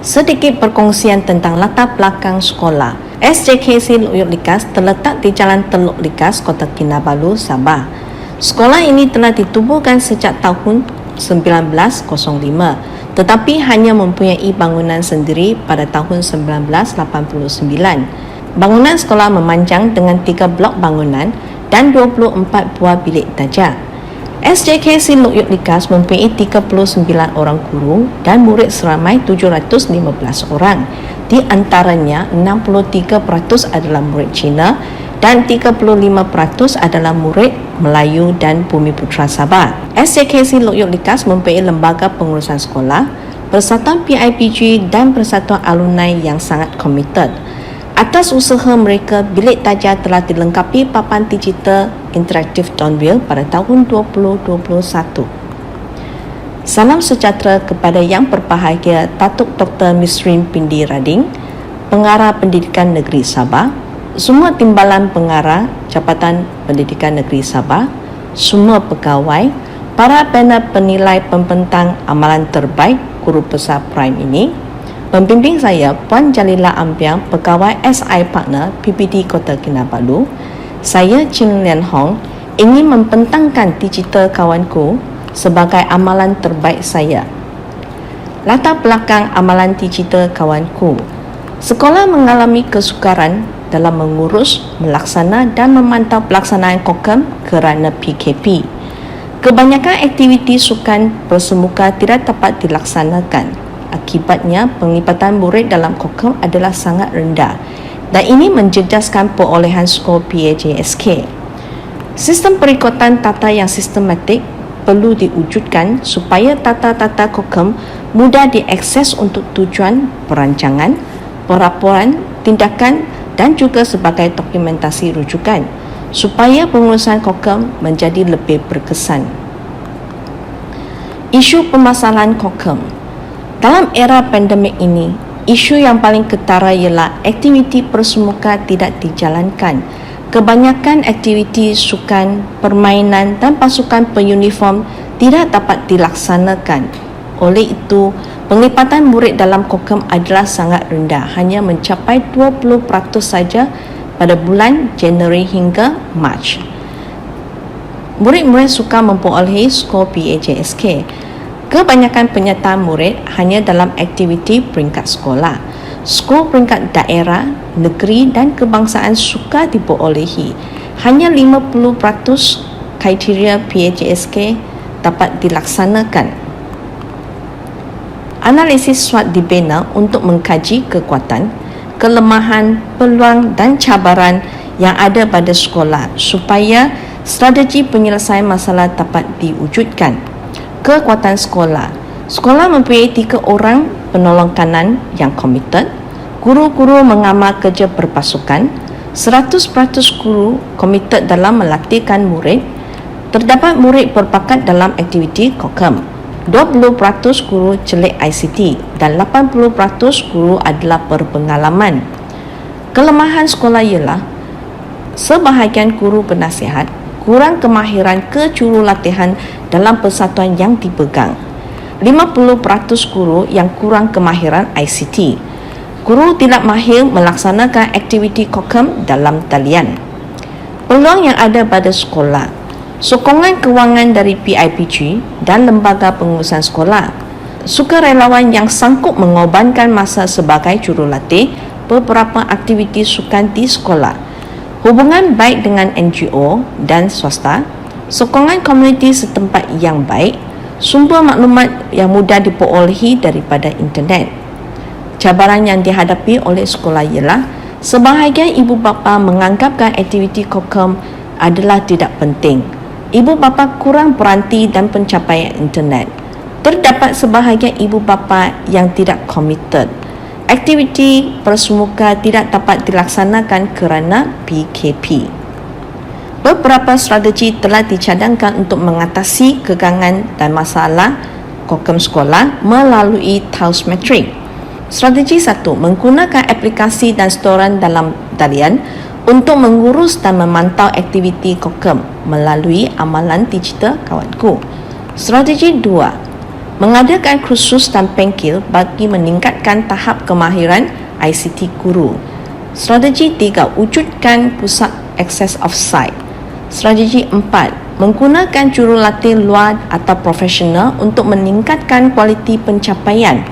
Sedikit perkongsian tentang latar belakang sekolah. SJKC Lok Yok Likas terletak di Jalan Teluk Likas, Kota Kinabalu, Sabah. Sekolah ini telah ditubuhkan sejak tahun 1905, tetapi hanya mempunyai bangunan sendiri pada tahun 1989. Bangunan sekolah memanjang dengan 3 blok bangunan dan 24 buah bilik darjah. SJKC Lok Yok Likas mempunyai 39 orang guru dan murid seramai 715 orang. Di antaranya 63% adalah murid Cina dan 35% adalah murid Melayu dan Bumiputera Sabah. SJKC Lok Yok Likas mempunyai lembaga pengurusan sekolah, persatuan PIPG dan persatuan alumni yang sangat komited. Atas usaha mereka, bilik darjah telah dilengkapi papan digital interaktif Donville pada tahun 2021. Salam sejahtera kepada Yang Berbahagia Datuk Dr. Misrin Pindi Rading, Pengarah Pendidikan Negeri Sabah, semua timbalan pengarah Jabatan Pendidikan Negeri Sabah, semua pegawai, para panel penilai pembentang amalan terbaik Guru Besar Prime ini. Pembimbing saya, Puan Jalila Ambiang, Pegawai SI Partner PPD Kota Kinabalu. Saya, Chin Lian Hong, ingin membentangkan digital kawanku sebagai amalan terbaik saya. Latar belakang amalan digital kawanku. Sekolah mengalami kesukaran dalam mengurus, melaksana dan memantau pelaksanaan KOKEM kerana PKP. Kebanyakan aktiviti sukan bersemuka tidak dapat dilaksanakan. Akibatnya, penglibatan murid dalam KOKEM adalah sangat rendah dan ini menjejaskan perolehan skor PAJSK. Sistem perikutan tata yang sistematik perlu diwujudkan supaya tata-tata KOKEM mudah diakses untuk tujuan perancangan, pelaporan, tindakan dan juga sebagai dokumentasi rujukan supaya pengurusan KOKEM menjadi lebih berkesan. Isu permasalahan KOKEM. Dalam era pandemik ini, isu yang paling ketara ialah aktiviti persemuka tidak dijalankan. Kebanyakan aktiviti sukan, permainan dan pasukan beruniform tidak dapat dilaksanakan. Oleh itu, penglibatan murid dalam KOKEM adalah sangat rendah, hanya mencapai 20% saja pada bulan Januari hingga Mac. Murid-murid suka memperolehi skor PAJSK. Kebanyakan penyertaan murid hanya dalam aktiviti peringkat sekolah. Skor peringkat daerah, negeri dan kebangsaan suka diperolehi. Hanya 50% kriteria PAJSK dapat dilaksanakan. Analisis SWOT dibina untuk mengkaji kekuatan, kelemahan, peluang dan cabaran yang ada pada sekolah supaya strategi penyelesaian masalah dapat diwujudkan. Kekuatan sekolah. Sekolah mempunyai 3 orang penolong kanan yang komited. Guru-guru mengamal kerja berpasukan. 100% guru komited dalam melatihkan murid. Terdapat murid berbakat dalam aktiviti KOKEM. 20% guru celik ICT dan 80% guru adalah berpengalaman. Kelemahan sekolah ialah sebahagian guru penasihat kurang kemahiran ke jurulatihan dalam persatuan yang dipegang. 50% guru yang kurang kemahiran ICT. Guru tidak mahir melaksanakan aktiviti KOKEM dalam talian. Peluang yang ada pada sekolah. Sokongan kewangan dari PIPG dan lembaga pengurusan sekolah. Sukarelawan yang sanggup mengorbankan masa sebagai jurulatih beberapa aktiviti sukan di sekolah. Hubungan baik dengan NGO dan swasta, sokongan komuniti setempat yang baik, sumber maklumat yang mudah diperolehi daripada internet. Cabaran yang dihadapi oleh sekolah ialah sebahagian ibu bapa menganggapkan aktiviti KOKEM adalah tidak penting. Ibu bapa kurang peranti dan pencapaian internet. Terdapat sebahagian ibu bapa yang tidak committed. Aktiviti prasemuka tidak dapat dilaksanakan kerana PKP. Beberapa strategi telah dicadangkan untuk mengatasi kegangan dan masalah kokem sekolah melalui TAUS Metrik. Strategi 1, menggunakan aplikasi dan storan dalam talian untuk mengurus dan memantau aktiviti kokem melalui amalan digital kawanku. Strategi 2, mengadakan kursus dan pengkil bagi meningkatkan tahap kemahiran ICT guru. Strategi 3, wujudkan pusat akses off-site. Strategi 4, menggunakan jurulatih luar atau profesional untuk meningkatkan kualiti pencapaian.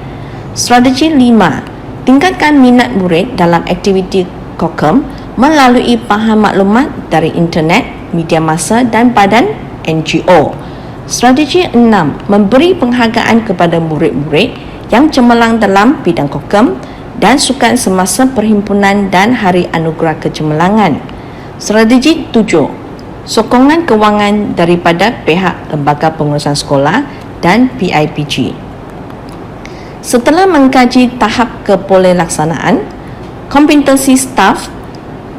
Strategi 5, tingkatkan minat murid dalam aktiviti kokem melalui bahan maklumat dari internet, media massa dan badan NGO. Strategi 6, memberi penghargaan kepada murid-murid yang cemerlang dalam bidang kokem dan sukan semasa perhimpunan dan Hari Anugerah Kecemerlangan. Strategi 7, sokongan kewangan daripada pihak Lembaga Pengurusan Sekolah dan PIPG. Setelah mengkaji tahap kepolehilaksanaan, kompetensi staf,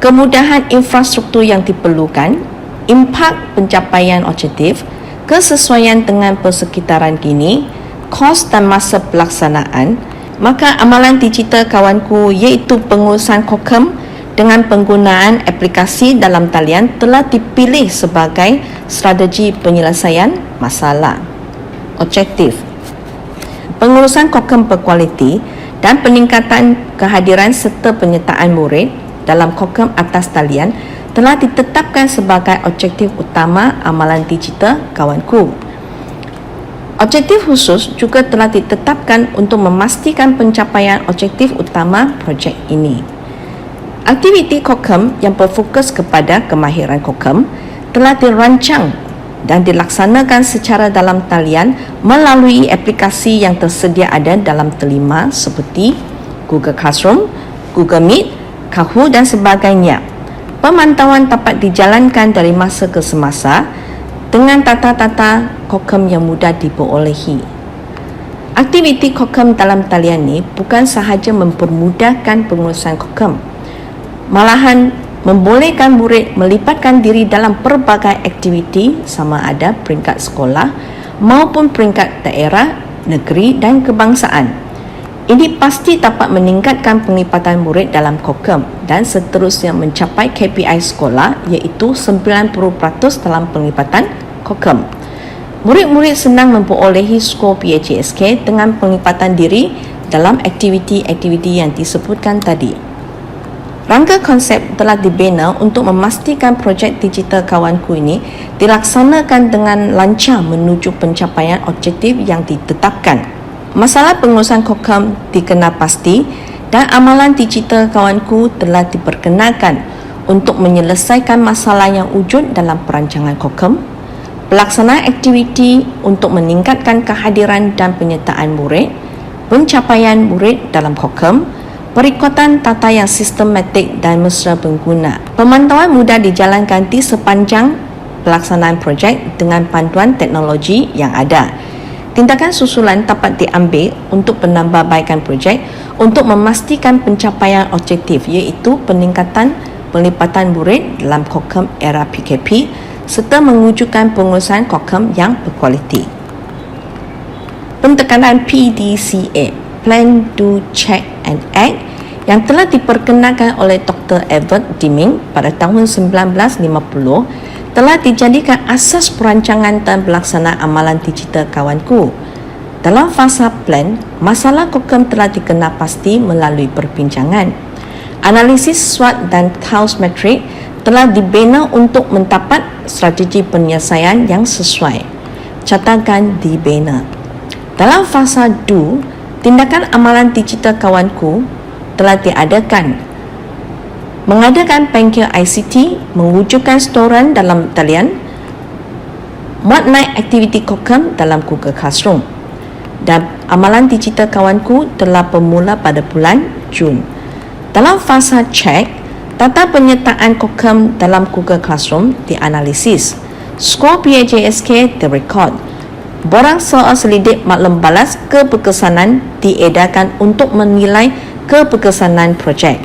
kemudahan infrastruktur yang diperlukan, impak pencapaian objektif, kesesuaian dengan persekitaran kini, kos dan masa pelaksanaan, maka amalan digital kawanku iaitu pengurusan kokem dengan penggunaan aplikasi dalam talian telah dipilih sebagai strategi penyelesaian masalah. Objektif: pengurusan kokem berkualiti dan peningkatan kehadiran serta penyertaan murid dalam kokem atas talian telah ditetapkan sebagai objektif utama amalan digital kawanku. Objektif khusus juga telah ditetapkan untuk memastikan pencapaian objektif utama projek ini. Aktiviti kokem yang berfokus kepada kemahiran kokem telah dirancang dan dilaksanakan secara dalam talian melalui aplikasi yang tersedia ada dalam telima seperti Google Classroom, Google Meet, Kahoot dan sebagainya. Pemantauan dapat dijalankan dari masa ke semasa dengan tata-tata kokem yang mudah diperolehi. Aktiviti kokem dalam talian ini bukan sahaja mempermudahkan pengurusan kokem, malahan membolehkan murid melibatkan diri dalam pelbagai aktiviti sama ada peringkat sekolah maupun peringkat daerah, negeri dan kebangsaan. Ini pasti dapat meningkatkan penglibatan murid dalam kokem dan seterusnya mencapai KPI sekolah iaitu 90% dalam penglibatan kokem. Murid-murid senang memperolehi skor PHJSK dengan penglibatan diri dalam aktiviti-aktiviti yang disebutkan tadi. Rangka konsep telah dibina untuk memastikan projek digital kawanku ini dilaksanakan dengan lancar menuju pencapaian objektif yang ditetapkan. Masalah pengurusan kokem dikenal pasti dan amalan digital kawanku telah diperkenalkan untuk menyelesaikan masalah yang wujud dalam perancangan kokem, pelaksanaan aktiviti untuk meningkatkan kehadiran dan penyertaan murid, pencapaian murid dalam kokem, perikutan tata yang sistematik dan mesra pengguna. Pemantauan mudah dijalankan di sepanjang pelaksanaan projek dengan panduan teknologi yang ada. Tindakan susulan dapat diambil untuk penambahbaikan projek untuk memastikan pencapaian objektif iaitu peningkatan pelibatan murid dalam kokem era PKP serta mewujudkan pengurusan kokem yang berkualiti. Pentekanan PDCA, Plan, Do, Check and Act, yang telah diperkenalkan oleh Dr. Edward Deming pada tahun 1950 telah dijadikan asas perancangan dan pelaksanaan amalan digital kawanku. Dalam fasa plan, masalah kokem telah dikenal pasti melalui perbincangan. Analisis SWOT dan TAUS Metrik telah dibina untuk mendapat strategi penyelesaian yang sesuai. Catatan dibina. Dalam fasa Do, tindakan amalan digital kawanku telah diadakan. Mengadakan pengkil ICT, mewujudkan storan dalam talian, muat naik aktiviti kokem dalam Google Classroom. Dan amalan digital kawanku telah bermula pada bulan Jun. Dalam fasa check, tata penyertaan kokem dalam Google Classroom dianalisis. Skor PHJSK direkod. Borang soal selidik maklum balas keberkesanan diedarkan untuk menilai keberkesanan projek.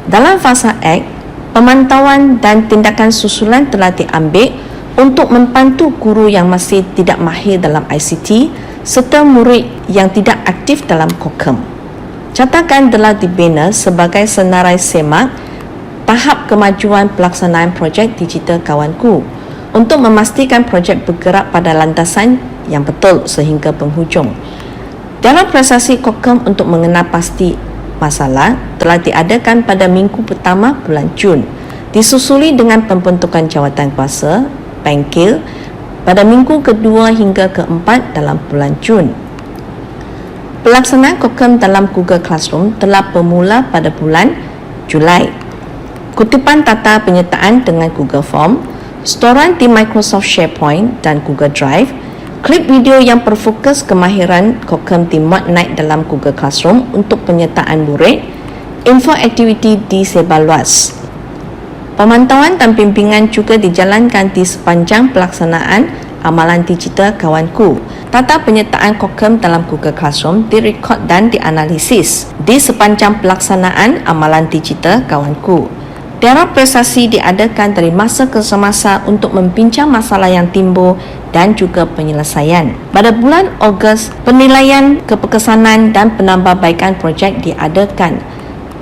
Dalam fasa Act, pemantauan dan tindakan susulan telah diambil untuk membantu guru yang masih tidak mahir dalam ICT serta murid yang tidak aktif dalam COCOM. Catakan telah dibina sebagai senarai semak tahap kemajuan pelaksanaan projek digital kawanku untuk memastikan projek bergerak pada landasan yang betul sehingga penghujung. Dalam prestasi COCOM untuk mengenal pasti masalah telah diadakan pada minggu pertama bulan Jun, disusuli dengan pembentukan jawatan kuasa Bengkel pada minggu kedua hingga keempat dalam bulan Jun. Pelaksanaan COCOM dalam Google Classroom telah bermula pada bulan Julai. Kutipan tata penyertaan dengan Google Form, storan di Microsoft SharePoint dan Google Drive, klip video yang berfokus kemahiran COCOM dimuat naik dalam Google Classroom untuk penyertaan murid, info aktiviti disebar luas. Pemantauan dan bimbingan juga dijalankan di sepanjang pelaksanaan amalan digital kawanku. Tata penyertaan COCOM dalam Google Classroom direkod dan dianalisis di sepanjang pelaksanaan amalan digital kawanku. Dialog prestasi diadakan dari masa ke semasa untuk membincang masalah yang timbul dan juga penyelesaian. Pada bulan Ogos, penilaian keberkesanan dan penambahbaikan projek diadakan.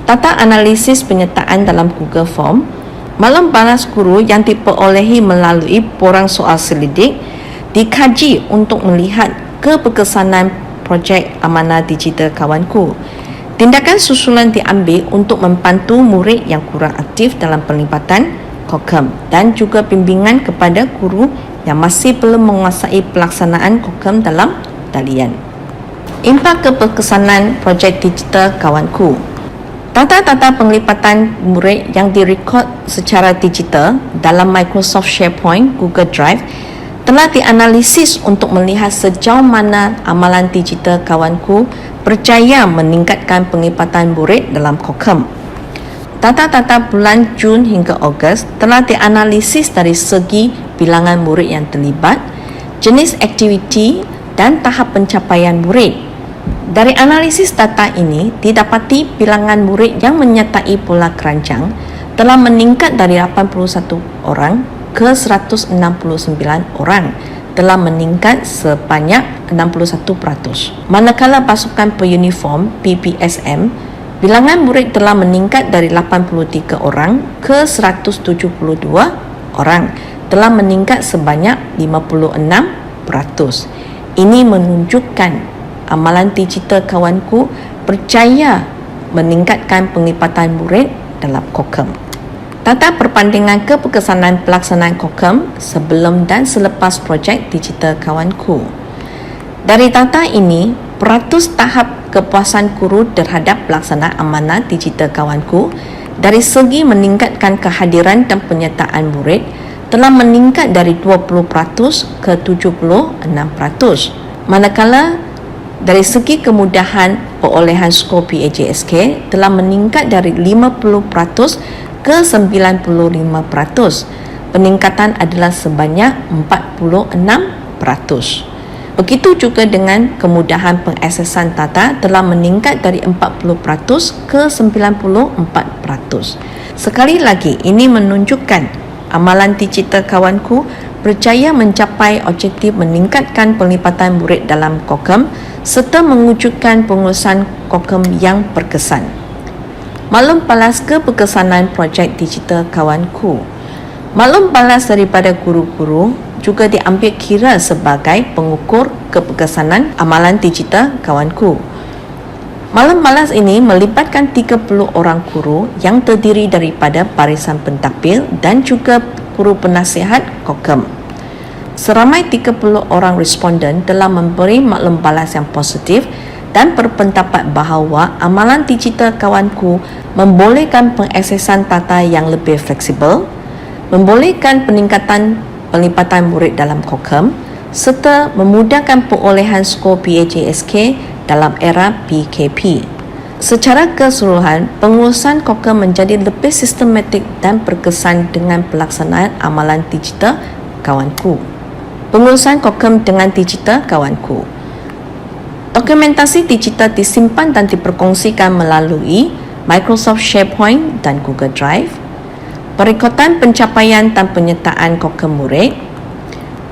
Tata analisis penyertaan dalam Google Form, maklum balas guru yang diperolehi melalui borang soal selidik dikaji untuk melihat keberkesanan projek amanah digital kawanku. Tindakan susulan diambil untuk membantu murid yang kurang aktif dalam pelibatan COCOM dan juga bimbingan kepada guru yang masih belum menguasai pelaksanaan COCOM dalam talian. Impak keberkesanan projek digital kawanku. Tata-tata penglibatan murid yang direkod secara digital dalam Microsoft SharePoint, Google Drive telah dianalisis untuk melihat sejauh mana amalan digital kawanku berjaya meningkatkan penglibatan murid dalam COCOM. Tata-tata bulan Jun hingga Ogos telah dianalisis dari segi bilangan murid yang terlibat, jenis aktiviti dan tahap pencapaian murid. Dari analisis data ini, didapati bilangan murid yang menyertai pola kerancang telah meningkat dari 81 orang ke 169 orang, telah meningkat sebanyak 61%. Manakala pasukan beruniform PPSM, bilangan murid telah meningkat dari 83 orang ke 172 orang, telah meningkat sebanyak 56%. Ini menunjukkan amalan digital kawanku berjaya meningkatkan penglibatan murid dalam COCOM. Tata perbandingan keberkesanan pelaksanaan COCOM sebelum dan selepas projek digital kawanku. Dari data ini, peratus tahap kepuasan guru terhadap pelaksanaan amanah digital kawanku dari segi meningkatkan kehadiran dan penyertaan murid telah meningkat dari 20% ke 76%. Manakala dari segi kemudahan perolehan skor PAJSK telah meningkat dari 50% ke 95%. Peningkatan adalah sebanyak 46%. Begitu juga dengan kemudahan pengaksesan data telah meningkat dari 40% ke 94%. Sekali lagi, ini menunjukkan amalan digital kawanku berjaya mencapai objektif meningkatkan penglibatan murid dalam COCOM serta mewujudkan pengurusan COCOM yang berkesan. Maklum balas keberkesanan projek digital kawanku. Maklum balas daripada guru-guru juga diambil kira sebagai pengukur keberkesanan amalan digital kawanku. Maklum balas ini melibatkan 30 orang guru yang terdiri daripada barisan pentadbir dan juga guru penasihat COCOM. Seramai 30 orang responden telah memberi maklum balas yang positif dan berpendapat bahawa amalan digital kawanku membolehkan pengaksesan data yang lebih fleksibel, membolehkan peningkatan penglibatan murid dalam COCOM serta memudahkan perolehan skor PAJSK dalam era PKP. Secara keseluruhan, pengurusan COCOM menjadi lebih sistematik dan berkesan dengan pelaksanaan amalan digital kawanku. Pengurusan Kokem dengan digital kawanku. Dokumentasi digital disimpan dan diperkongsikan melalui Microsoft SharePoint dan Google Drive. Perekotan pencapaian dan penyertaan Kokem murid.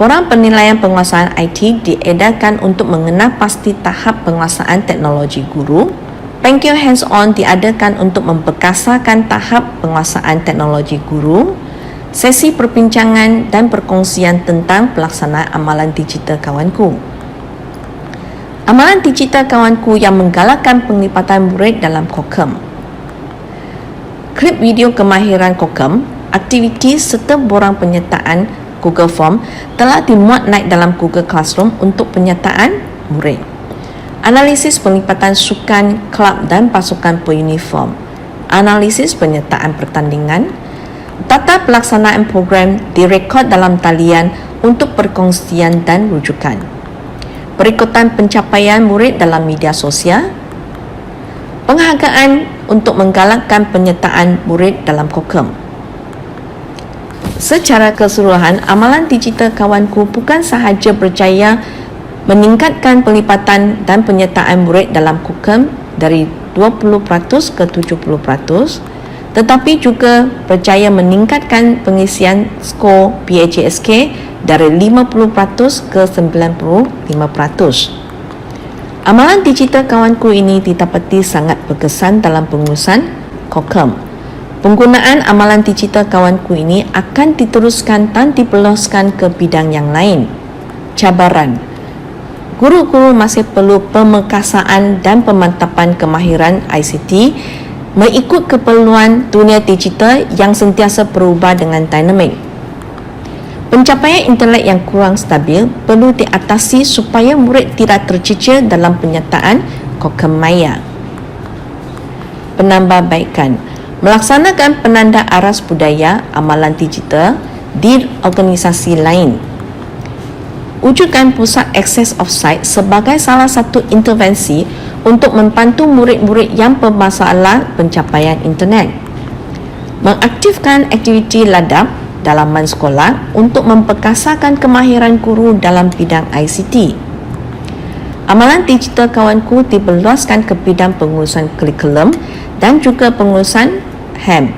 Borang penilaian penguasaan IT diedarkan untuk mengenal pasti tahap penguasaan teknologi guru. Pengkil hands-on diadakan untuk memperkasakan tahap penguasaan teknologi guru. Sesi perbincangan dan perkongsian tentang pelaksanaan amalan digital kawanku. Amalan digital kawanku yang menggalakkan penglibatan murid dalam Kokem. Klip video kemahiran Kokem, aktiviti serta borang penyertaan Google Form telah dimuat naik dalam Google Classroom untuk penyertaan murid. Analisis penglibatan sukan, kelab dan pasukan beruniform. Analisis penyertaan pertandingan. Data pelaksanaan program direkod dalam talian untuk perkongsian dan rujukan. Perekotan pencapaian murid dalam media sosial. Penghargaan untuk menggalakkan penyertaan murid dalam Kokem. Secara keseluruhan, amalan digital kawanku bukan sahaja berjaya meningkatkan pelibatan dan penyertaan murid dalam Kokem dari 20% ke 70%, tetapi juga berjaya meningkatkan pengisian skor PHSK dari 50% ke 95%. Amalan digital kawanku ini didapati sangat berkesan dalam pengurusan Kokem. Penggunaan amalan digital kawanku ini akan diteruskan dan diperluaskan ke bidang yang lain. Cabaran. Guru-guru masih perlu pemekasaan dan pemantapan kemahiran ICT mengikut keperluan dunia digital yang sentiasa berubah dengan dinamik. Pencapaian intelek yang kurang stabil perlu diatasi supaya murid tidak tercicir dalam penyertaan Kokem maya. Penambahbaikan. Melaksanakan penanda aras budaya amalan digital di organisasi lain. Wujudkan pusat akses offsite sebagai salah satu intervensi untuk membantu murid-murid yang bermasalah pencapaian internet. Mengaktifkan aktiviti ladap dalaman sekolah untuk memperkasakan kemahiran guru dalam bidang ICT. Amalan digital kawanku diperluaskan ke bidang pengurusan kurikulum dan juga pengurusan HAM.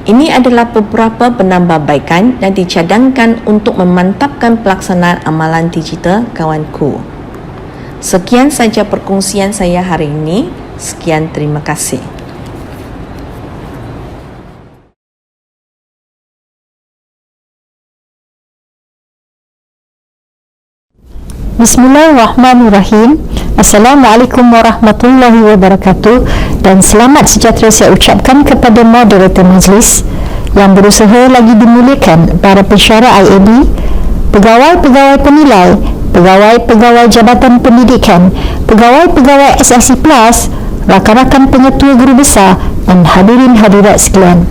Ini adalah beberapa penambahbaikan yang dicadangkan untuk memantapkan pelaksanaan amalan digital kawanku. Sekian saja perkongsian saya hari ini. Sekian, terima kasih. Bismillahirrahmanirrahim. Assalamualaikum warahmatullahi wabarakatuh dan selamat sejahtera saya ucapkan kepada moderator majlis yang berusaha lagi dimuliakan para pensyarah IAD, pegawai-pegawai penilai, pegawai-pegawai Jabatan Pendidikan, pegawai-pegawai SLC Plus, rakan-rakan pengetua guru besar dan hadirin hadirat sekalian.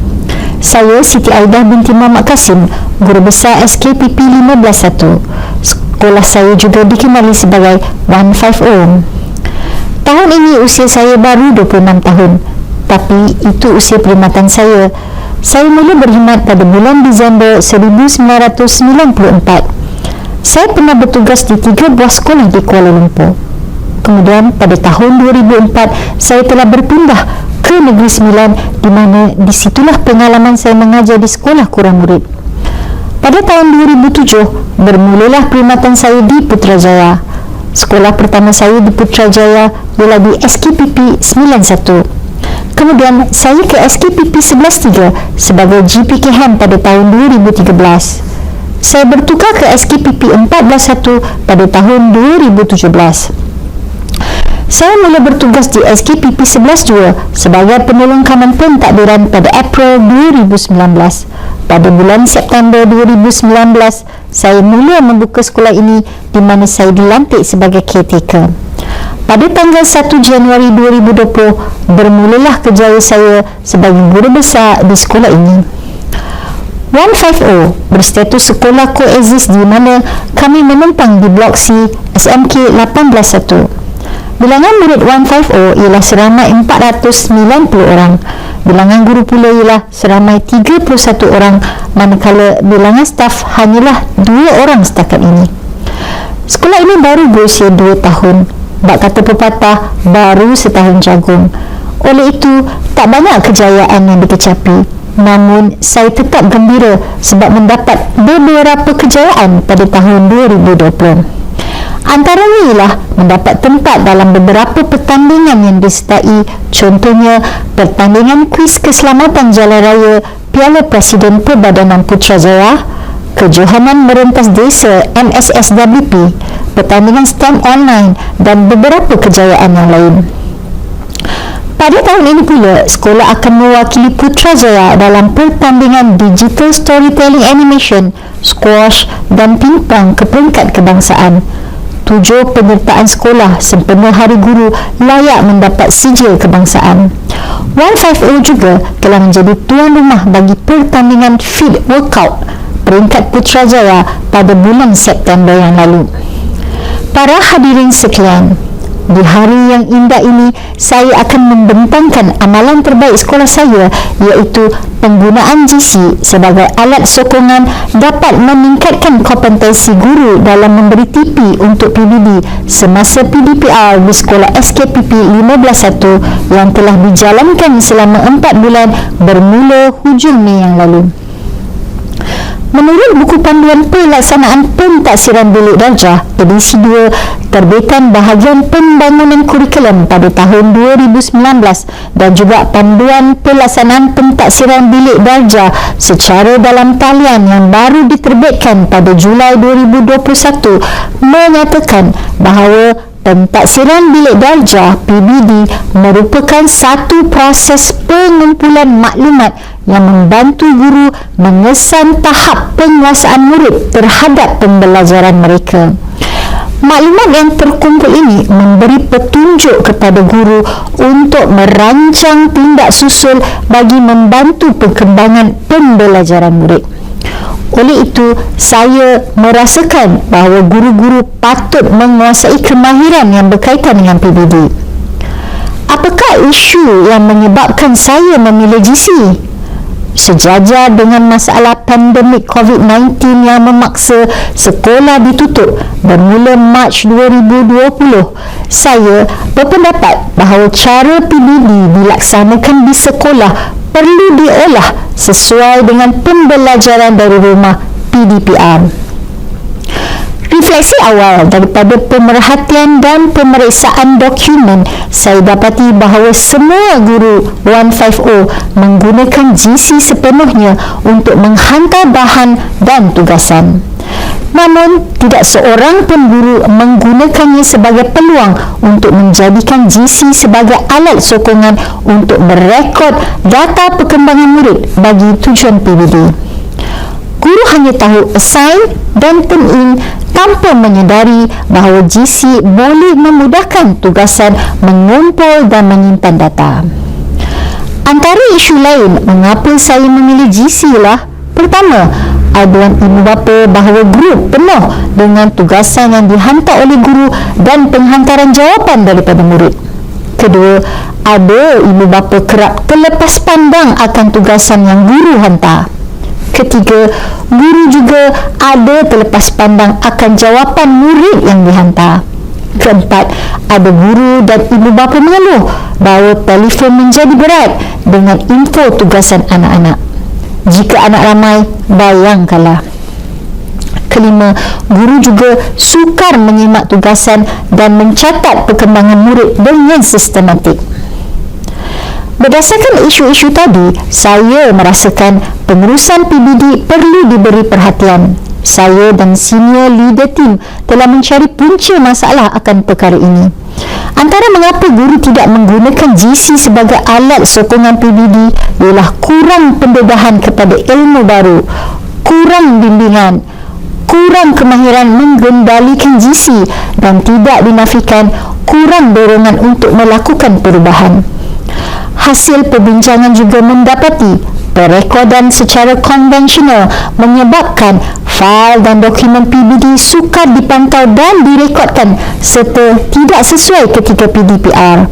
Saya Siti Aidah binti Muhammad Kasim, guru besar SKPP 151. Sekolah saya juga dikenali sebagai 150. Tahun ini usia saya baru 26 tahun, tapi itu usia perkhidmatan saya. Saya mula berkhidmat pada bulan Disember 1994. Saya pernah bertugas di 3 buah sekolah di Kuala Lumpur. Kemudian pada tahun 2004, saya telah berpindah ke Negeri Sembilan, di mana disitulah pengalaman saya mengajar di sekolah kurang murid. Pada tahun 2007, bermulalah perkhidmatan saya di Putrajaya. Sekolah pertama saya di Putrajaya ialah di SKPP 91. Kemudian saya ke SKPP 113 sebagai GPKM pada tahun 2013. Saya bertukar ke SKPP 141 pada tahun 2017. Saya mula bertugas di SKPP 112 sebagai penolong kanan pentadbiran pada April 2019. Pada bulan September 2019, saya mula membuka sekolah ini di mana saya dilantik sebagai caretaker. Pada tanggal 1 Januari 2020, bermulalah kerjaya saya sebagai guru besar di sekolah ini. 150 berstatus sekolah koexist di mana kami menumpang di Blok C SMK 181. Bilangan murid 150 ialah seramai 490 orang. Bilangan guru pula ialah seramai 31 orang, manakala bilangan staf hanyalah 2 orang setakat ini. Sekolah ini baru berusia 2 tahun. Bak kata pepatah, baru setahun jagung. Oleh itu, tak banyak kejayaan yang dikecapi. Namun, saya tetap gembira sebab mendapat beberapa kejayaan pada tahun 2020. Antaranya ialah mendapat tempat dalam beberapa pertandingan yang disertai, contohnya pertandingan kuis keselamatan jalan raya Piala Presiden Perbadanan Putrajaya, kejohanan merentas desa MSSWP, pertandingan STEM online dan beberapa kejayaan yang lain. Pada tahun ini pula, sekolah akan mewakili Putrajaya dalam pertandingan Digital Storytelling Animation, Squash dan Pingpong ke peringkat kebangsaan. 7 penyertaan sekolah sempena Hari Guru layak mendapat sijil kebangsaan. 150 juga telah menjadi tuan rumah bagi pertandingan Fit Workout peringkat Putrajaya pada bulan September yang lalu. Para hadirin sekalian, di hari yang indah ini, saya akan membentangkan amalan terbaik sekolah saya, iaitu penggunaan GC sebagai alat sokongan dapat meningkatkan kompetensi guru dalam memberi TP untuk PBD semasa PDPR di sekolah SKPP 15.1 yang telah dijalankan selama 4 bulan bermula hujung Mei yang lalu. Menurut buku panduan pelaksanaan pentaksiran bilik darjah edisi 2 terbitan bahagian pembangunan kurikulum pada tahun 2019 dan juga panduan pelaksanaan pentaksiran bilik darjah secara dalam talian yang baru diterbitkan pada Julai 2021 menyatakan bahawa pentaksiran bilik darjah PBD merupakan satu proses pengumpulan maklumat yang membantu guru mengesan tahap penguasaan murid terhadap pembelajaran mereka. Maklumat yang terkumpul ini memberi petunjuk kepada guru untuk merancang tindak susul bagi membantu perkembangan pembelajaran murid. Oleh itu, saya merasakan bahawa guru-guru patut menguasai kemahiran yang berkaitan dengan PBD. Apakah isu yang menyebabkan saya memilih GC? Sejajar dengan masalah pandemik COVID-19 yang memaksa sekolah ditutup bermula Mac 2020, saya berpendapat bahawa cara PBD dilaksanakan di sekolah perlu diolah sesuai dengan pembelajaran dari rumah PDPR. Refleksi awal daripada pemerhatian dan pemeriksaan dokumen, saya dapati bahawa semua guru 150 menggunakan GC sepenuhnya untuk menghantar bahan dan tugasan. Namun, tidak seorang pun guru menggunakannya sebagai peluang untuk menjadikan GC sebagai alat sokongan untuk merekod data perkembangan murid bagi tujuan PBD. Guru hanya tahu assign dan turn in tanpa menyedari bahawa GC boleh memudahkan tugasan mengumpul dan menyimpan data. Antara isu lain mengapa saya memilih GC ialah: pertama, aduan ibu bapa bahawa guru penuh dengan tugasan yang dihantar oleh guru dan penghantaran jawapan daripada murid. Kedua, ada ibu bapa kerap terlepas pandang akan tugasan yang guru hantar. Ketiga, guru juga ada terlepas pandang akan jawapan murid yang dihantar. Keempat, ada guru dan ibu bapa mengeluh bahawa telefon menjadi berat dengan info tugasan anak-anak. Jika anak ramai, bayangkanlah. Kelima, guru juga sukar menyimak tugasan dan mencatat perkembangan murid dengan sistematik. Berdasarkan isu-isu tadi, saya merasakan pengurusan PBD perlu diberi perhatian. Saya dan senior leader tim telah mencari punca masalah akan perkara ini. Antara mengapa guru tidak menggunakan GC sebagai alat sokongan PBD ialah kurang pendedahan kepada ilmu baru, kurang bimbingan, kurang kemahiran mengendalikan GC dan tidak dinafikan kurang dorongan untuk melakukan perubahan. Hasil perbincangan juga mendapati perekodan secara konvensional menyebabkan fail dan dokumen PBD sukar dipantau dan direkodkan serta tidak sesuai ketika PDPR.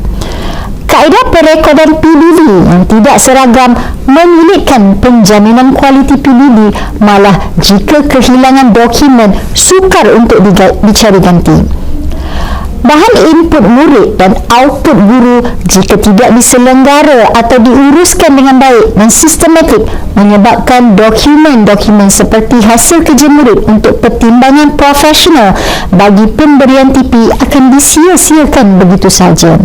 Kaedah perekodan PBB yang tidak seragam menyulitkan penjaminan kualiti PBB, malah jika kehilangan dokumen sukar untuk dicari ganti. Bahan input murid dan output guru jika tidak diselenggara atau diuruskan dengan baik dan sistematik menyebabkan dokumen-dokumen seperti hasil kerja murid untuk pertimbangan profesional bagi pemberian TP akan disia-siakan begitu saja.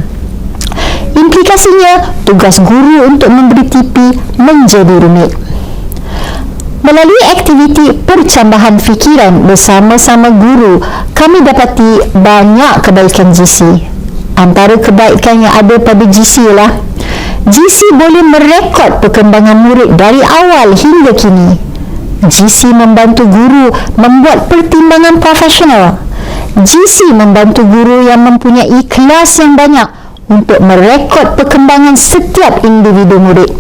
Implikasinya, tugas guru untuk memberi TP menjadi rumit. Melalui aktiviti percambahan fikiran bersama-sama guru, kami dapati banyak kebaikan GC. Antara kebaikan yang ada pada GC ialah GC boleh merekod perkembangan murid dari awal hingga kini. GC membantu guru membuat pertimbangan profesional. GC membantu guru yang mempunyai kelas yang banyak untuk merekod perkembangan setiap individu murid.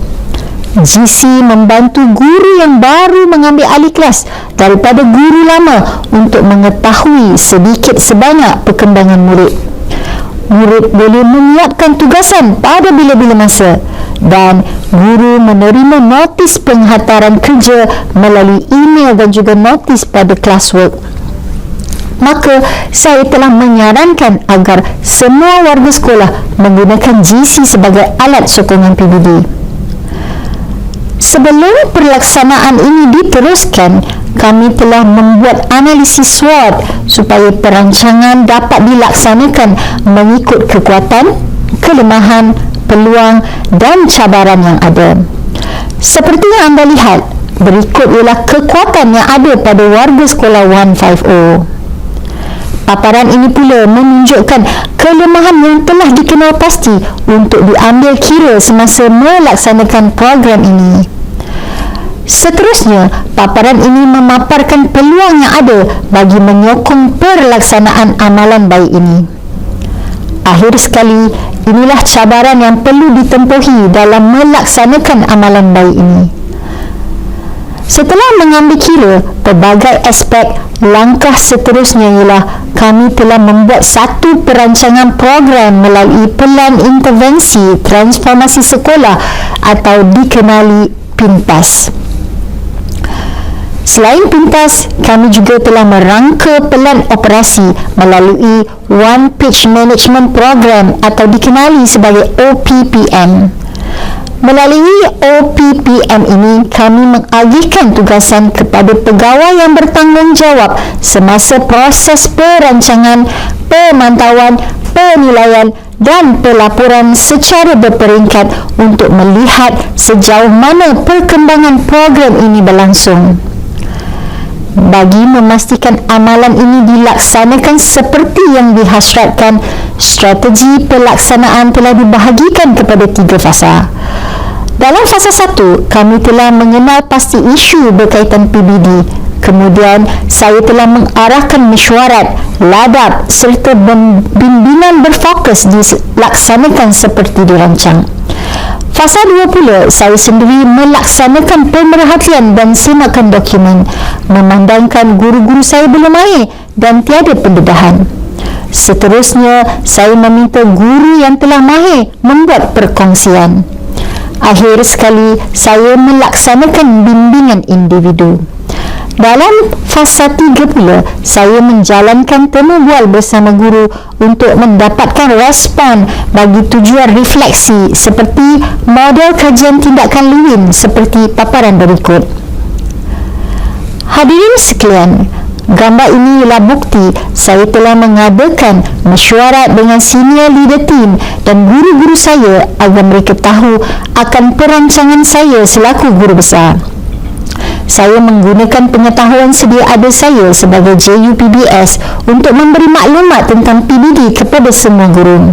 GC membantu guru yang baru mengambil alih kelas daripada guru lama untuk mengetahui sedikit sebanyak perkembangan murid. Murid boleh menyiapkan tugasan pada bila-bila masa dan guru menerima notis penghantaran kerja melalui email dan juga notis pada classwork. Maka saya telah menyarankan agar semua warga sekolah menggunakan GC sebagai alat sokongan PBB. Sebelum pelaksanaan ini diteruskan, kami telah membuat analisis SWOT supaya perancangan dapat dilaksanakan mengikut kekuatan, kelemahan, peluang dan cabaran yang ada. Seperti yang anda lihat, berikut ialah kekuatan yang ada pada warga sekolah 150. Paparan ini pula menunjukkan kelemahan yang telah dikenal pasti untuk diambil kira semasa melaksanakan program ini. Seterusnya, paparan ini memaparkan peluang yang ada bagi menyokong pelaksanaan amalan baik ini. Akhir sekali, inilah cabaran yang perlu ditempuhi dalam melaksanakan amalan baik ini. Setelah mengambil kira pelbagai aspek, langkah seterusnya ialah kami telah membuat satu perancangan program melalui Pelan Intervensi Transformasi Sekolah atau dikenali PINTAS. Selain PINTAS, kami juga telah merangka pelan operasi melalui One Page Management Program atau dikenali sebagai OPPM. Melalui OPPM ini, kami mengalihkan tugasan kepada pegawai yang bertanggungjawab semasa proses perancangan, pemantauan, penilaian dan pelaporan secara berperingkat untuk melihat sejauh mana perkembangan program ini berlangsung. Bagi memastikan amalan ini dilaksanakan seperti yang dihasratkan, strategi pelaksanaan telah dibahagikan kepada 3 fasa. Dalam fasa 1, kami telah mengenal pasti isu berkaitan PBD. Kemudian, saya telah mengarahkan mesyuarat, ladab serta bimbingan berfokus dilaksanakan seperti dirancang. Fasa 2 pula, saya sendiri melaksanakan pemerhatian dan semakan dokumen, memandangkan guru-guru saya belum mahir dan tiada pendedahan. Seterusnya, saya meminta guru yang telah mahir membuat perkongsian. Akhir sekali, saya melaksanakan bimbingan individu. Dalam fasa 3 pula, saya menjalankan temu bual bersama guru untuk mendapatkan respon bagi tujuan refleksi seperti model kajian tindakan Lewin seperti paparan berikut. Hadirin sekalian, gambar ini ialah bukti saya telah mengadakan mesyuarat dengan senior leader team dan guru-guru saya agar mereka tahu akan perancangan saya selaku guru besar. Saya menggunakan pengetahuan sedia ada saya sebagai JUPBS untuk memberi maklumat tentang PBD kepada semua guru.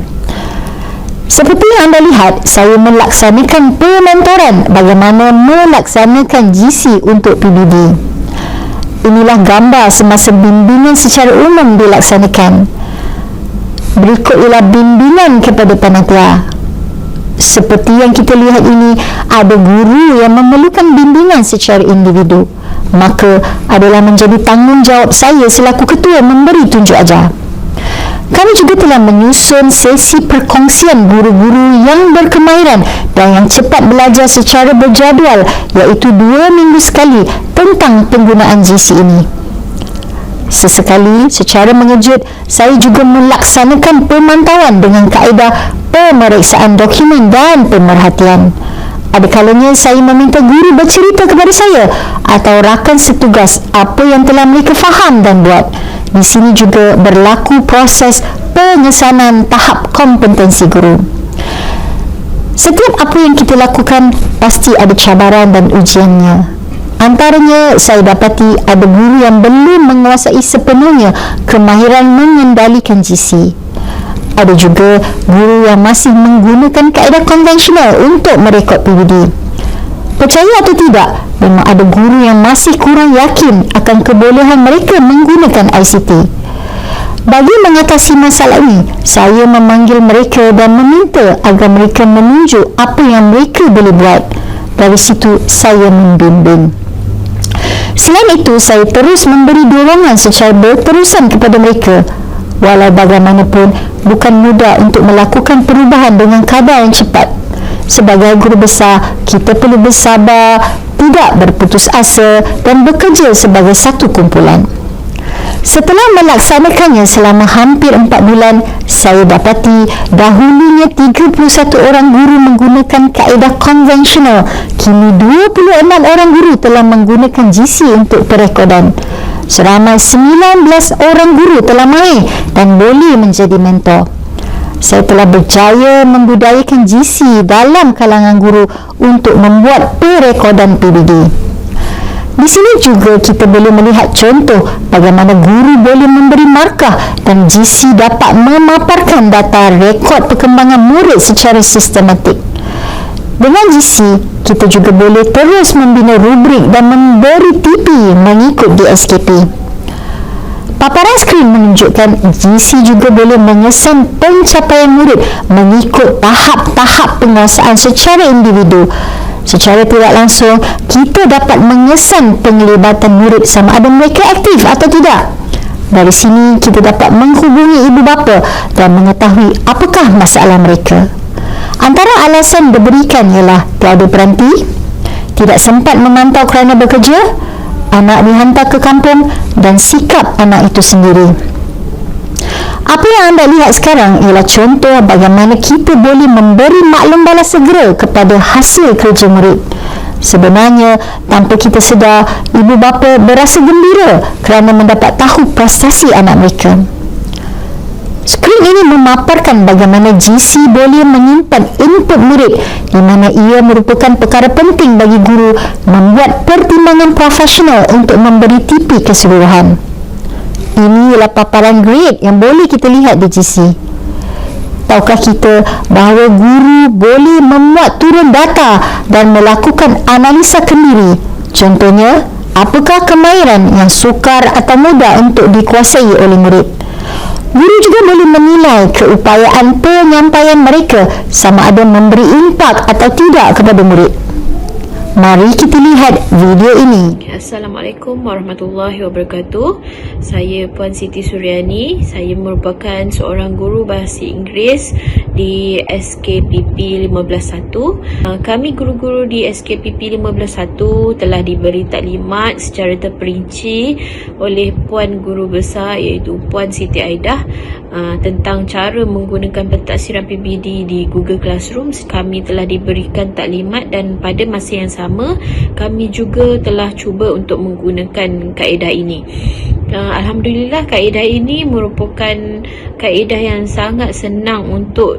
Seperti yang anda lihat, saya melaksanakan pementoran bagaimana melaksanakan GC untuk PBD. Inilah gambar semasa bimbingan secara umum dilaksanakan. Berikut ialah bimbingan kepada panitia. Seperti yang kita lihat ini, ada guru yang memerlukan bimbingan secara individu. Maka adalah menjadi tanggungjawab saya selaku ketua memberi tunjuk ajar. Kami juga telah menyusun sesi perkongsian guru-guru yang berkemahiran dan yang cepat belajar secara berjadual, iaitu 2 minggu sekali, tentang penggunaan GC ini. Sesekali, secara mengejut, saya juga melaksanakan pemantauan dengan kaedah pemeriksaan dokumen dan pemerhatian. Ada kalanya saya meminta guru bercerita kepada saya atau rakan setugas apa yang telah mereka faham dan buat. Di sini juga berlaku proses pengesanan tahap kompetensi guru. Setiap apa yang kita lakukan pasti ada cabaran dan ujiannya. Antaranya, saya dapati ada guru yang belum menguasai sepenuhnya kemahiran mengendalikan GC. Ada juga guru yang masih menggunakan kaedah konvensional untuk merekod PBD. Percaya atau tidak, memang ada guru yang masih kurang yakin akan kebolehan mereka menggunakan ICT. Bagi mengatasi masalah ini, saya memanggil mereka dan meminta agar mereka menunjuk apa yang mereka boleh buat. Dari situ, saya membimbing. Selain itu, saya terus memberi dorongan secara berterusan kepada mereka. Walau bagaimanapun, bukan mudah untuk melakukan perubahan dengan kadar yang cepat. Sebagai guru besar, kita perlu bersabar, tidak berputus asa dan bekerja sebagai satu kumpulan. Setelah melaksanakannya selama hampir 4 bulan, saya dapati dahulunya 31 orang guru menggunakan kaedah konvensional. Kini 26 orang guru telah menggunakan GC untuk perekodan. Seramai 19 orang guru telah mahir dan boleh menjadi mentor. Saya telah berjaya membudayakan GC dalam kalangan guru untuk membuat perekodan PBD. Di sini juga kita boleh melihat contoh bagaimana guru boleh memberi markah dan GC dapat memaparkan data rekod perkembangan murid secara sistematik. Dengan GC, kita juga boleh terus membina rubrik dan memberi TP mengikut DSKP. Paparan skrin menunjukkan GC juga boleh mengesan pencapaian murid mengikut tahap-tahap penguasaan secara individu. Secara tidak langsung, kita dapat mengesan penglibatan murid sama ada mereka aktif atau tidak. Dari sini, kita dapat menghubungi ibu bapa dan mengetahui apakah masalah mereka. Antara alasan diberikan ialah tiada berhenti, tidak sempat memantau kerana bekerja, anak dihantar ke kampung dan sikap anak itu sendiri. Apa yang anda lihat sekarang ialah contoh bagaimana kita boleh memberi maklum balas segera kepada hasil kerja murid. Sebenarnya, tanpa kita sedar, ibu bapa berasa gembira kerana mendapat tahu prestasi anak mereka. Skrin ini memaparkan bagaimana GC boleh menyimpan input murid di mana ia merupakan perkara penting bagi guru membuat pertimbangan profesional untuk memberi TP keseluruhan. Ini ialah paparan grade yang boleh kita lihat di GC. Tahukah kita bahawa guru boleh memuat turun data dan melakukan analisa kendiri? Contohnya, apakah kemahiran yang sukar atau mudah untuk dikuasai oleh murid? Guru juga boleh menilai keupayaan penyampaian mereka sama ada memberi impak atau tidak kepada murid. Mari kita lihat video ini. Assalamualaikum warahmatullahi wabarakatuh. Saya Puan Siti Suryani. Saya merupakan seorang guru bahasa Inggeris di SKPP 151. Kami guru-guru di SKPP 151 telah diberi taklimat secara terperinci oleh Puan Guru Besar iaitu Puan Siti Aidah tentang cara menggunakan pentaksiran PBD di Google Classroom. Kami telah diberikan taklimat dan pada masa yang sama kami juga telah cuba untuk menggunakan kaedah ini. Alhamdulillah, kaedah ini merupakan kaedah yang sangat senang untuk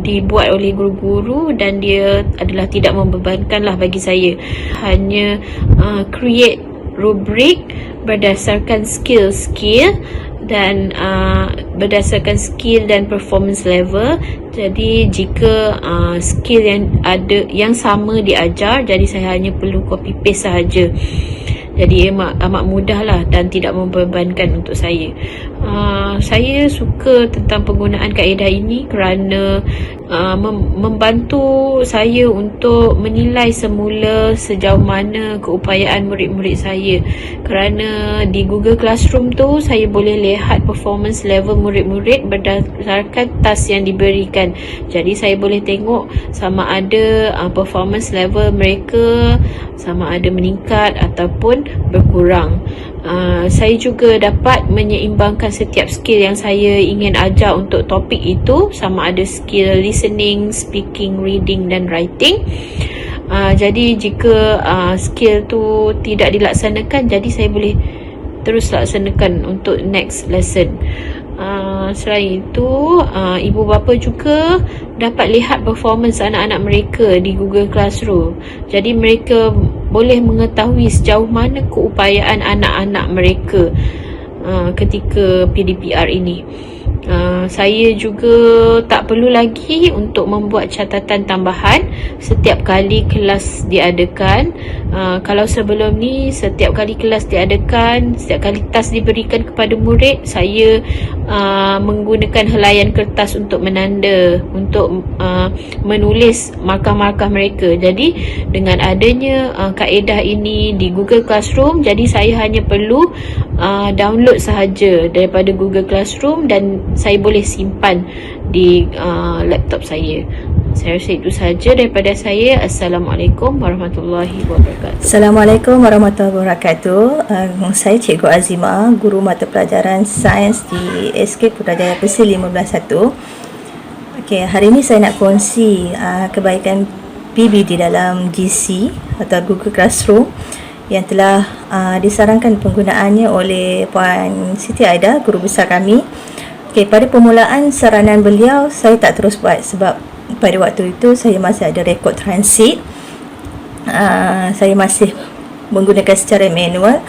dibuat oleh guru-guru dan dia adalah tidak membebankanlah bagi saya. Hanya create rubrik berdasarkan skill dan berdasarkan skill dan performance level. Jadi jika skill yang sama diajar, jadi saya hanya perlu copy paste sahaja. Jadi amat mudahlah dan tidak membebankan untuk saya. Saya suka tentang penggunaan kaedah ini kerana membantu saya untuk menilai semula sejauh mana keupayaan murid-murid saya. Kerana di Google Classroom tu saya boleh lihat performance level murid-murid berdasarkan task yang diberikan. Jadi saya boleh tengok sama ada performance level mereka sama ada meningkat ataupun berkurang. Saya juga dapat menyeimbangkan setiap skill yang saya ingin ajar untuk topik itu, sama ada skill listening, speaking, reading dan writing. Jadi jika skill tu tidak dilaksanakan, jadi saya boleh terus laksanakan untuk next lesson. Selain itu, ibu bapa juga dapat lihat performance anak-anak mereka di Google Classroom. Jadi mereka boleh mengetahui sejauh mana keupayaan anak-anak mereka ketika PDPR ini. Saya juga tak perlu lagi untuk membuat catatan tambahan setiap kali kelas diadakan. Kalau sebelum ni setiap kali kelas diadakan, setiap kali task diberikan kepada murid, saya menggunakan helaian kertas untuk menanda, untuk menulis markah-markah mereka. Jadi dengan adanya kaedah ini di Google Classroom, jadi saya hanya perlu download sahaja daripada Google Classroom dan saya boleh simpan di laptop saya. Saya rasa itu sahaja daripada saya. Assalamualaikum warahmatullahi wabarakatuh. Assalamualaikum warahmatullahi wabarakatuh. Saya Cikgu Azima, guru mata pelajaran sains di SK Putrajaya Persil 151. Okey, hari ini saya nak kongsi kebaikan PBD dalam GC atau Google Classroom yang telah disarankan penggunaannya oleh Puan Siti Aida, guru besar kami. Okey, pada permulaan saranan beliau saya tak terus buat sebab pada waktu itu saya masih ada rekod transit. Saya masih menggunakan secara manual.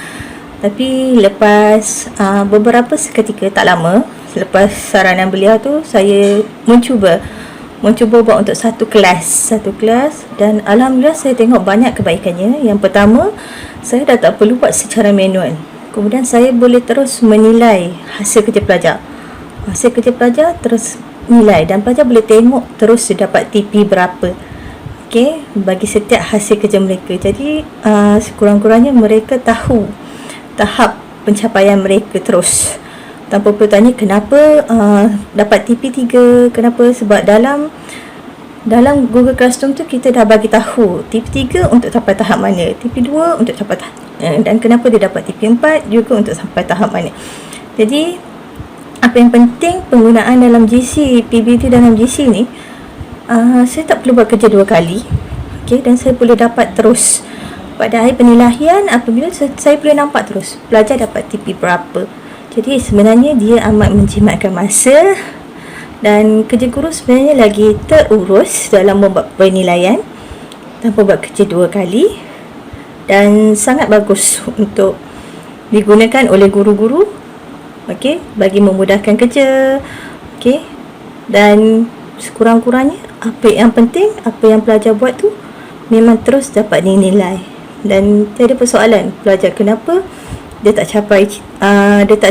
Tapi lepas beberapa seketika, tak lama selepas saranan beliau tu, saya mencuba buat untuk satu kelas dan alhamdulillah saya tengok banyak kebaikannya. Yang pertama, saya dah tak perlu buat secara manual. Kemudian saya boleh terus menilai hasil kerja pelajar. Terus nilai dan pelajar boleh tengok terus dia dapat TP berapa. Okey, bagi setiap hasil kerja mereka. Jadi sekurang-kurangnya mereka tahu tahap pencapaian mereka terus. Tanpa perlu tanya kenapa dapat TP 3, kenapa, sebab dalam Google Classroom tu kita dah bagi tahu TP 3 untuk sampai tahap mana, TP 2 untuk sampai tahap dan kenapa dia dapat TP 4 juga untuk sampai tahap mana. Jadi apa yang penting penggunaan dalam GC, PBD dalam GC ni, saya tak perlu buat kerja 2 kali. Okay, dan saya boleh dapat terus pada akhir penilaian, apabila saya boleh nampak terus pelajar dapat TP berapa. Jadi sebenarnya dia amat menjimatkan masa dan kerja guru sebenarnya lagi terurus dalam membuat penilaian tanpa buat kerja 2 kali dan sangat bagus untuk digunakan oleh guru-guru. Okey, bagi memudahkan kerja. Okey. Dan sekurang-kurangnya apa yang penting, apa yang pelajar buat tu memang terus dapat dinilai. Dan tiada persoalan pelajar kenapa dia tak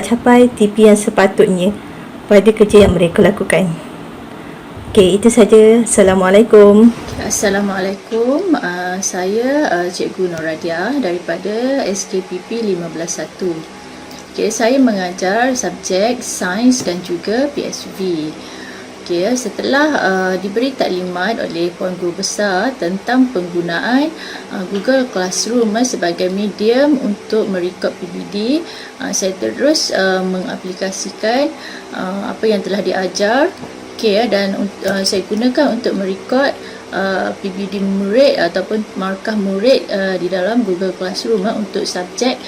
capai TP yang sepatutnya pada kerja yang mereka lakukan. Okey, itu saja. Assalamualaikum. Assalamualaikum. Saya Cikgu Noradia daripada SKPP 151. Okay, saya mengajar subjek sains dan juga PSV. Okay, setelah diberi taklimat oleh Puan Guru Besar tentang penggunaan Google Classroom sebagai medium untuk merekod PBD, saya terus mengaplikasikan apa yang telah diajar. Okay, dan saya gunakan untuk merekod PBD murid ataupun markah murid di dalam Google Classroom untuk subjek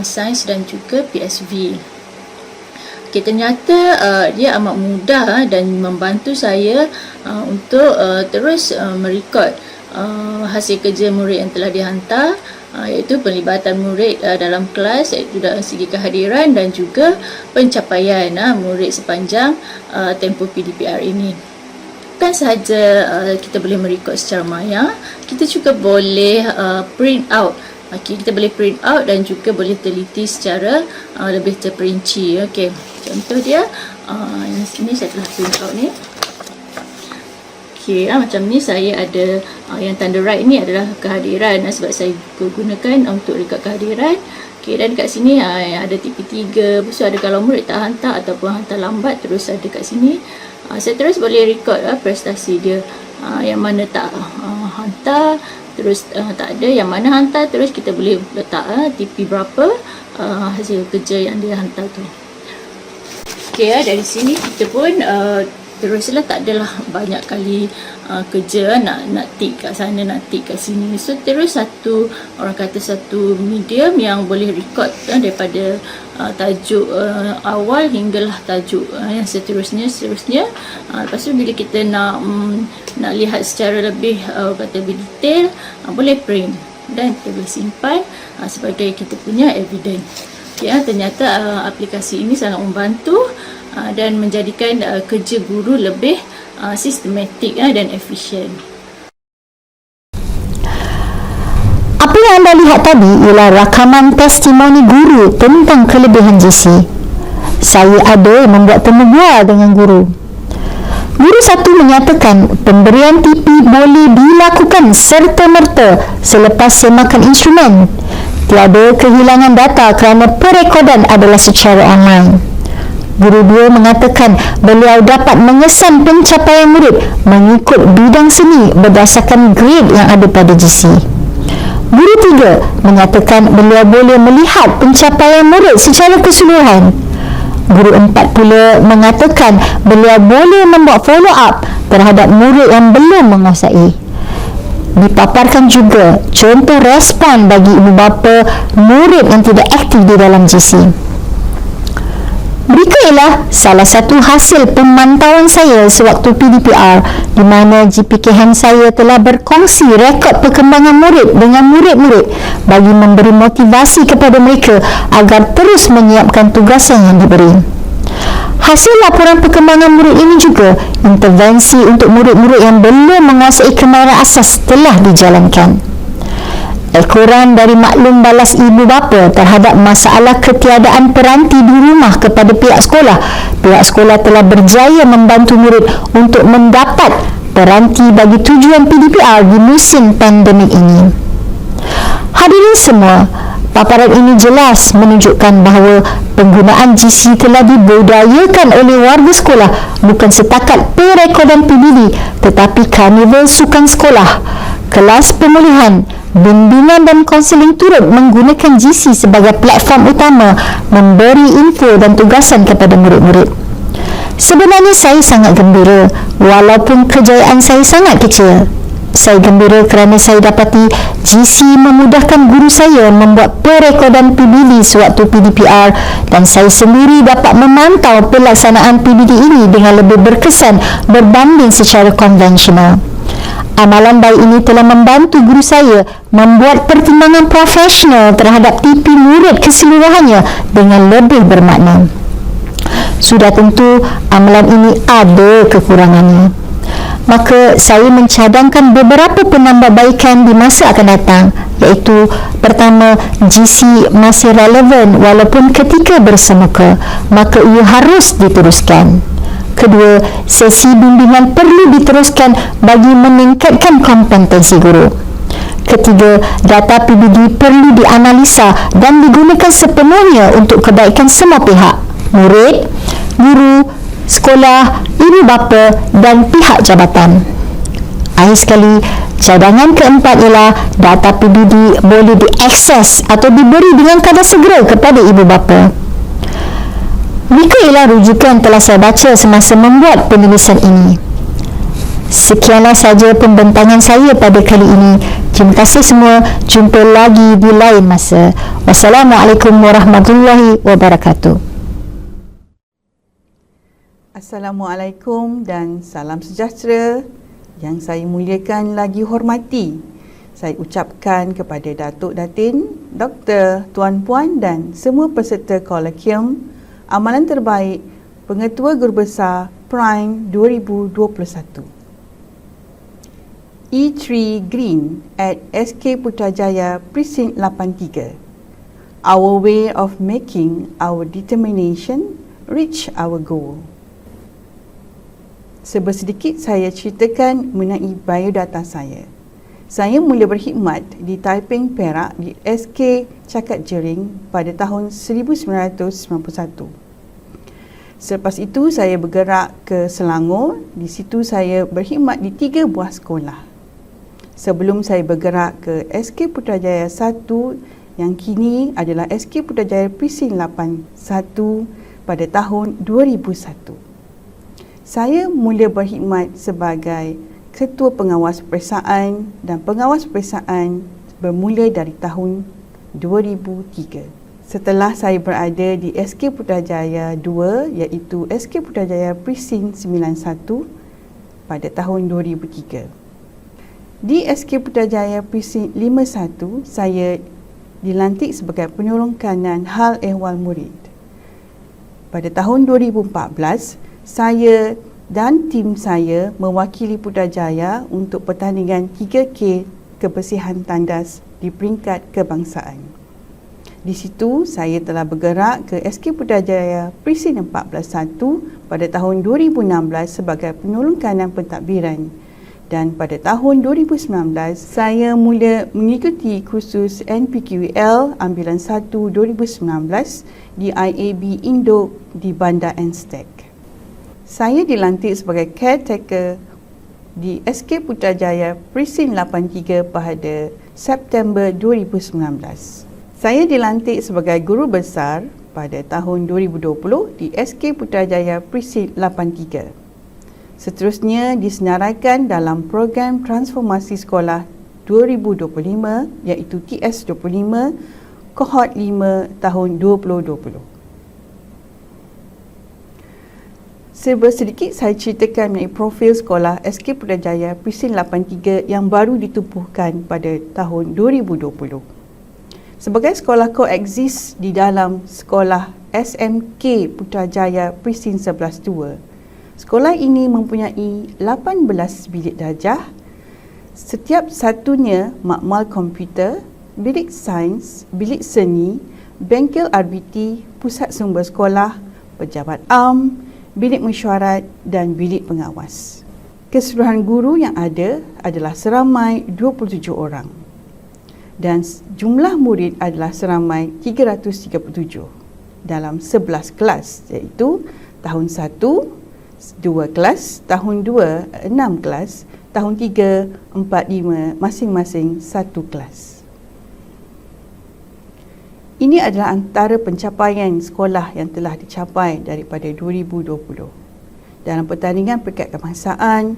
sains dan juga PSV. Okay, ternyata dia amat mudah dan membantu saya untuk terus merekod hasil kerja murid yang telah dihantar, iaitu penlibatan murid dalam kelas, iaitu dari segi kehadiran dan juga pencapaian murid sepanjang tempoh PDPR ini. Bukan sahaja kita boleh merekod secara maya, kita juga boleh print out. Okay, kita boleh print out dan juga boleh teliti secara lebih terperinci. Okay. Contoh dia, yang sini saya telah print out ni. Okey, macam ni saya ada yang tanda right ni adalah kehadiran, sebab saya gunakan untuk rekod kehadiran. Okey, dan kat sini ada TP3, lepas tu ada kalau murid tak hantar ataupun hantar lambat, terus ada kat sini. Saya terus boleh rekod prestasi dia, yang mana tak hantar, terus tak ada, yang mana hantar, terus kita boleh letak TP berapa hasil kerja yang dia hantar tu. Okey, dari sini kita pun teruslah, tak adalah banyak kali kerja nak tik kat sana, nak tik kat sini. So terus satu medium yang boleh record daripada tajuk awal hinggalah tajuk yang seterusnya. Lepas tu bila kita nak lihat secara lebih detail, boleh print dan kita boleh simpan sebagai kita punya evidence. Ternyata aplikasi ini sangat membantu dan menjadikan kerja guru lebih sistematik dan efisien. Apa yang anda lihat tadi ialah rakaman testimoni guru tentang kelebihan GC. Saya ada membuat temu bual dengan guru. Guru satu menyatakan pemberian TP boleh dilakukan serta-merta selepas semakan instrumen. Tiada kehilangan data kerana perekodan adalah secara online. Guru 2 mengatakan beliau dapat mengesan pencapaian murid mengikut bidang seni berdasarkan grade yang ada pada GC. Guru 3 menyatakan beliau boleh melihat pencapaian murid secara keseluruhan. Guru 4 pula mengatakan beliau boleh membuat follow up terhadap murid yang belum menguasai. Dipaparkan juga contoh respon bagi ibu bapa murid yang tidak aktif di dalam GC. Berikut ialah salah satu hasil pemantauan saya sewaktu PDPR, di mana GPKN saya telah berkongsi rekod perkembangan murid dengan murid-murid bagi memberi motivasi kepada mereka agar terus menyiapkan tugasan yang diberi. Hasil laporan perkembangan murid ini juga intervensi untuk murid-murid yang belum menguasai kemahiran asas telah dijalankan. Ekoran dari maklum balas ibu bapa terhadap masalah ketiadaan peranti di rumah kepada pihak sekolah telah berjaya membantu murid untuk mendapat peranti bagi tujuan PDPR di musim pandemik ini. Hadirin semua, paparan ini jelas menunjukkan bahawa penggunaan GC telah dibudayakan oleh warga sekolah bukan setakat perekodan PBD tetapi karnival sukan sekolah, kelas pemulihan, bimbingan dan kaunseling turut menggunakan GC sebagai platform utama memberi info dan tugasan kepada murid-murid. Sebenarnya saya sangat gembira walaupun kejayaan saya sangat kecil. Saya gembira kerana saya dapati GC memudahkan guru saya membuat perekodan PBD sewaktu PDPR dan saya sendiri dapat memantau pelaksanaan PBD ini dengan lebih berkesan berbanding secara konvensional. Amalan baik ini telah membantu guru saya membuat pertimbangan profesional terhadap TP murid keseluruhannya dengan lebih bermakna. Sudah tentu amalan ini ada kekurangannya. Maka saya mencadangkan beberapa penambahbaikan di masa akan datang, iaitu pertama, GC masih relevan walaupun ketika bersemuka, maka ia harus diteruskan. Kedua, sesi bimbingan perlu diteruskan bagi meningkatkan kompetensi guru. Ketiga, data PBD perlu dianalisa dan digunakan sepenuhnya untuk kebaikan semua pihak, murid, guru, sekolah, ibu bapa dan pihak jabatan. Akhir sekali, cadangan keempat ialah data PBD boleh diakses atau diberi dengan kadar segera kepada ibu bapa. Berikut ialah rujukan telah saya baca semasa membuat penulisan ini. Sekianlah saja pembentangan saya pada kali ini. Terima kasih semua. Jumpa lagi di lain masa. Wassalamualaikum warahmatullahi wabarakatuh. Assalamualaikum dan salam sejahtera yang saya muliakan lagi hormati. Saya ucapkan kepada Datuk Datin, Doktor, Tuan Puan dan semua peserta kolokium Amalan Terbaik Pengetua Guru Besar Prime 2021. E3 Green at SK Putrajaya Precinct 83. Our way of making our determination reach our goal. Sedikit saya ceritakan mengenai biodata saya. Saya mula berkhidmat di Taiping, Perak di SK Cakat Jering pada tahun 1991. Selepas itu saya bergerak ke Selangor. Di situ saya berkhidmat di 3 buah sekolah. Sebelum saya bergerak ke SK Putrajaya 1 yang kini adalah SK Putrajaya Presin 81 pada tahun 2001. Saya mula berkhidmat sebagai Ketua Pengawas Peperiksaan dan Pengawas Peperiksaan bermula dari tahun 2003. Setelah saya berada di SK Putrajaya 2 iaitu SK Putrajaya Presin 91 pada tahun 2003. Di SK Putrajaya Presin 51, saya dilantik sebagai penyuluh kanan hal ehwal murid. Pada tahun 2014, saya dan tim saya mewakili Putrajaya untuk pertandingan 3K kebersihan tandas di peringkat kebangsaan. Di situ saya telah bergerak ke SK Putrajaya Presin 14-1 pada tahun 2016 sebagai penyuluh kanan pentadbiran. Dan pada tahun 2019, saya mula mengikuti kursus NPQL Ambilan 1 2019 di IAB Indo di Bandar Anstek. Saya dilantik sebagai caretaker di SK Putrajaya Presin 83 pada September 2019. Saya dilantik sebagai guru besar pada tahun 2020 di SK Putrajaya Presin 83. Seterusnya disenaraikan dalam program transformasi sekolah 2025 iaitu TS25 kohort 5 tahun 2020. Sedikit saya ceritakan mengenai profil sekolah SK Putrajaya Presin 83 yang baru ditubuhkan pada tahun 2020. Sebagai sekolah koeksis di dalam sekolah SMK Putrajaya Presin 11-2, sekolah ini mempunyai 18 bilik darjah, setiap satunya makmal komputer, bilik sains, bilik seni, bengkel RBT, pusat sumber sekolah, pejabat am, bilik mesyuarat dan bilik pengawas. Keseluruhan guru yang ada adalah seramai 27 orang. Dan jumlah murid adalah seramai 337 dalam 11 kelas iaitu tahun 1, 2 kelas, tahun 2, 6 kelas, tahun 3, 4, 5 masing-masing 1 kelas. Ini adalah antara pencapaian sekolah yang telah dicapai daripada 2020. Dalam pertandingan peringkat kebangsaan,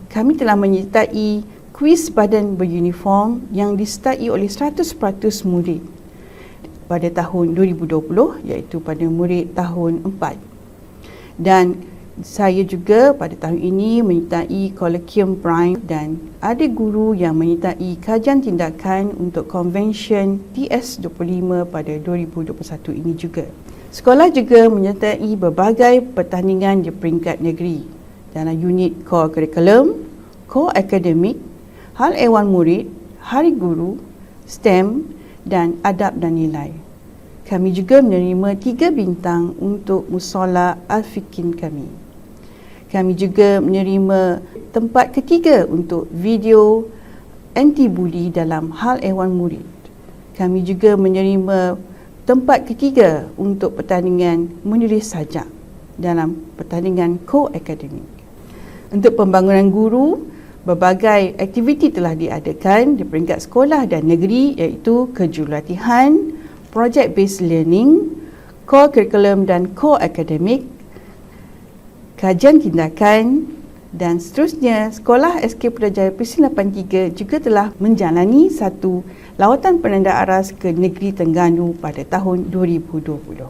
kami telah menyertai kuis badan beruniform yang disertai oleh 100% murid pada tahun 2020 iaitu pada murid tahun 4. Dan saya juga pada tahun ini menyertai Colloquium Prime dan ada guru yang menyertai kajian tindakan untuk Convention TS25 pada 2021 ini juga. Sekolah juga menyertai berbagai pertandingan di peringkat negeri dalam unit core curriculum, core akademik, hal ehwal murid, hari guru, STEM dan adab dan nilai. Kami juga menerima 3 bintang untuk musola al-fikin kami. Kami juga menerima tempat ketiga untuk video anti-bully dalam hal ehwal murid. Kami juga menerima tempat ketiga untuk pertandingan menulis sajak dalam pertandingan co-akademik. Untuk pembangunan guru, berbagai aktiviti telah diadakan di peringkat sekolah dan negeri iaitu kejurulatihan, project based learning, core curriculum dan core akademik, kajian tindakan dan seterusnya. Sekolah SK Putrajaya Presin 83 juga telah menjalani satu lawatan penanda aras ke negeri Terengganu pada tahun 2020.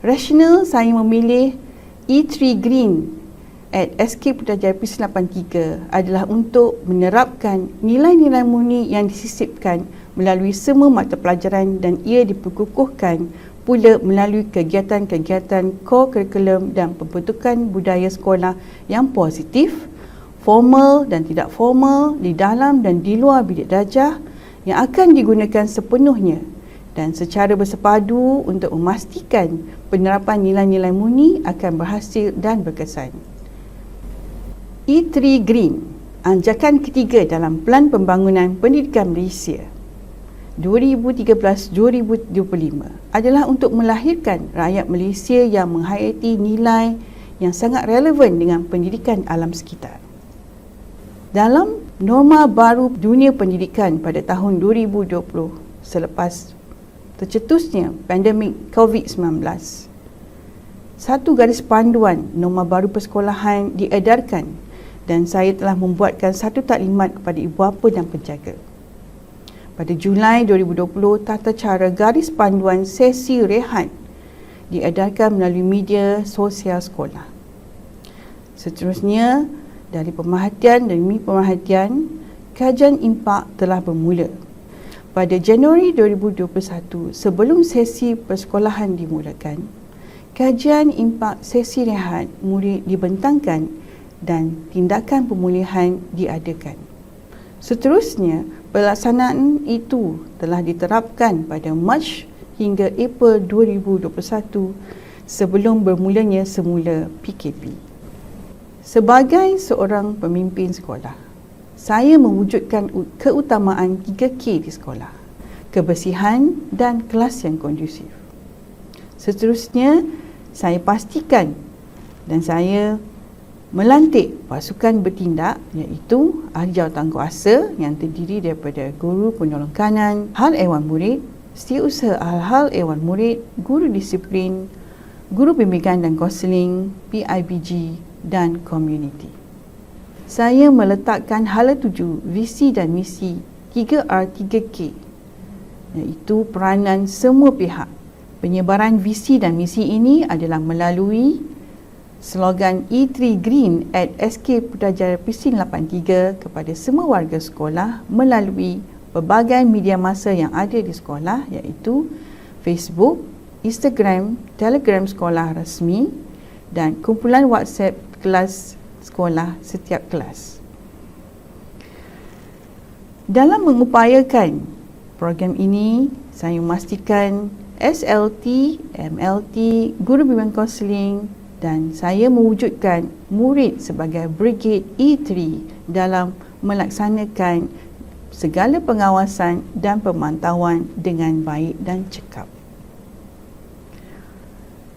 Rasional saya memilih E3 Green at SK Putrajaya Presin 83 adalah untuk menerapkan nilai-nilai murni yang disisipkan melalui semua mata pelajaran dan ia diperkukuhkan pula melalui kegiatan-kegiatan core curriculum dan pembentukan budaya sekolah yang positif, formal dan tidak formal di dalam dan di luar bilik darjah yang akan digunakan sepenuhnya dan secara bersepadu untuk memastikan penerapan nilai-nilai murni akan berhasil dan berkesan. E3 Green, anjakan ketiga dalam Pelan Pembangunan Pendidikan Malaysia 2013-2025 adalah untuk melahirkan rakyat Malaysia yang menghayati nilai yang sangat relevan dengan pendidikan alam sekitar. Dalam norma baru dunia pendidikan pada tahun 2020 selepas tercetusnya pandemik COVID-19, satu garis panduan norma baru persekolahan diedarkan dan saya telah membuatkan satu taklimat kepada ibu bapa dan penjaga. Pada Julai 2020, tata cara garis panduan sesi rehat diedarkan melalui media sosial sekolah. Seterusnya, dari pemerhatian demi pemerhatian, kajian impak telah bermula. Pada Januari 2021, sebelum sesi persekolahan dimulakan, kajian impak sesi rehat murid dibentangkan dan tindakan pemulihan diadakan. Seterusnya, pelaksanaan itu telah diterapkan pada Mac hingga April 2021 sebelum bermulanya semula PKP. Sebagai seorang pemimpin sekolah, saya mewujudkan keutamaan 3K di sekolah: kebersihan dan kelas yang kondusif. Seterusnya, saya pastikan dan saya melantik pasukan bertindak iaitu ahli jawatankuasa yang terdiri daripada guru penolong kanan, hal ehwal murid, setiausaha hal ehwal murid, guru disiplin, guru bimbingan dan kaunseling, PIBG dan komuniti. Saya meletakkan hala tuju visi dan misi 3R 3K iaitu peranan semua pihak. Penyebaran visi dan misi ini adalah melalui slogan E3 Green at SK Putrajaya Presin 83 kepada semua warga sekolah melalui pelbagai media masa yang ada di sekolah iaitu Facebook, Instagram, Telegram sekolah rasmi dan kumpulan WhatsApp kelas sekolah setiap kelas. Dalam mengupayakan program ini, saya memastikan SLT, MLT, guru bimbingan kaunseling dan saya mewujudkan murid sebagai Brigade E3 dalam melaksanakan segala pengawasan dan pemantauan dengan baik dan cekap.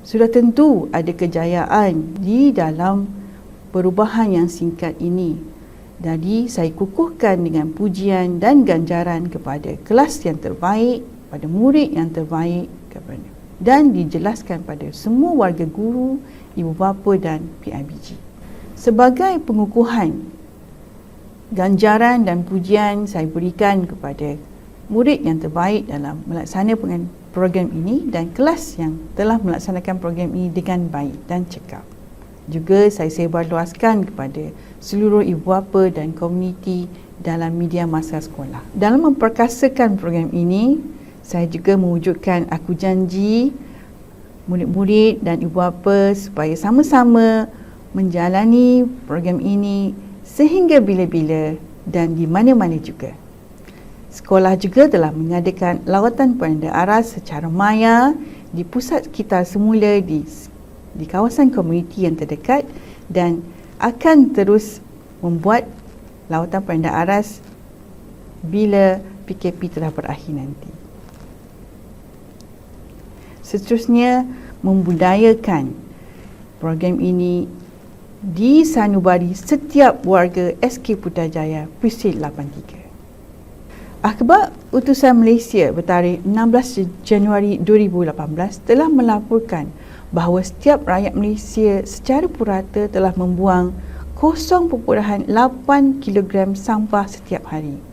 Sudah tentu ada kejayaan di dalam perubahan yang singkat ini. Jadi saya kukuhkan dengan pujian dan ganjaran kepada kelas yang terbaik, pada murid yang terbaik dan dijelaskan pada semua warga guru, ibu bapa dan PIBG. Sebagai pengukuhan, ganjaran dan pujian saya berikan kepada murid yang terbaik dalam melaksanakan program ini dan kelas yang telah melaksanakan program ini dengan baik dan cekap. Juga saya sebarluaskan kepada seluruh ibu bapa dan komuniti dalam media masa sekolah. Dalam memperkasakan program ini, saya juga mewujudkan aku janji murid-murid dan ibu bapa supaya sama-sama menjalani program ini sehingga bila-bila dan di mana-mana juga. Sekolah juga telah mengadakan lawatan penanda aras secara maya di pusat kita semula di kawasan komuniti yang terdekat dan akan terus membuat lawatan penanda aras bila PKP telah berakhir nanti. Seterusnya, membudayakan program ini di sanubari setiap warga SK Putrajaya Presin 83. Akhbar Utusan Malaysia bertarikh 16 Januari 2018 telah melaporkan bahawa setiap rakyat Malaysia secara purata telah membuang 0.8 kg sampah setiap hari.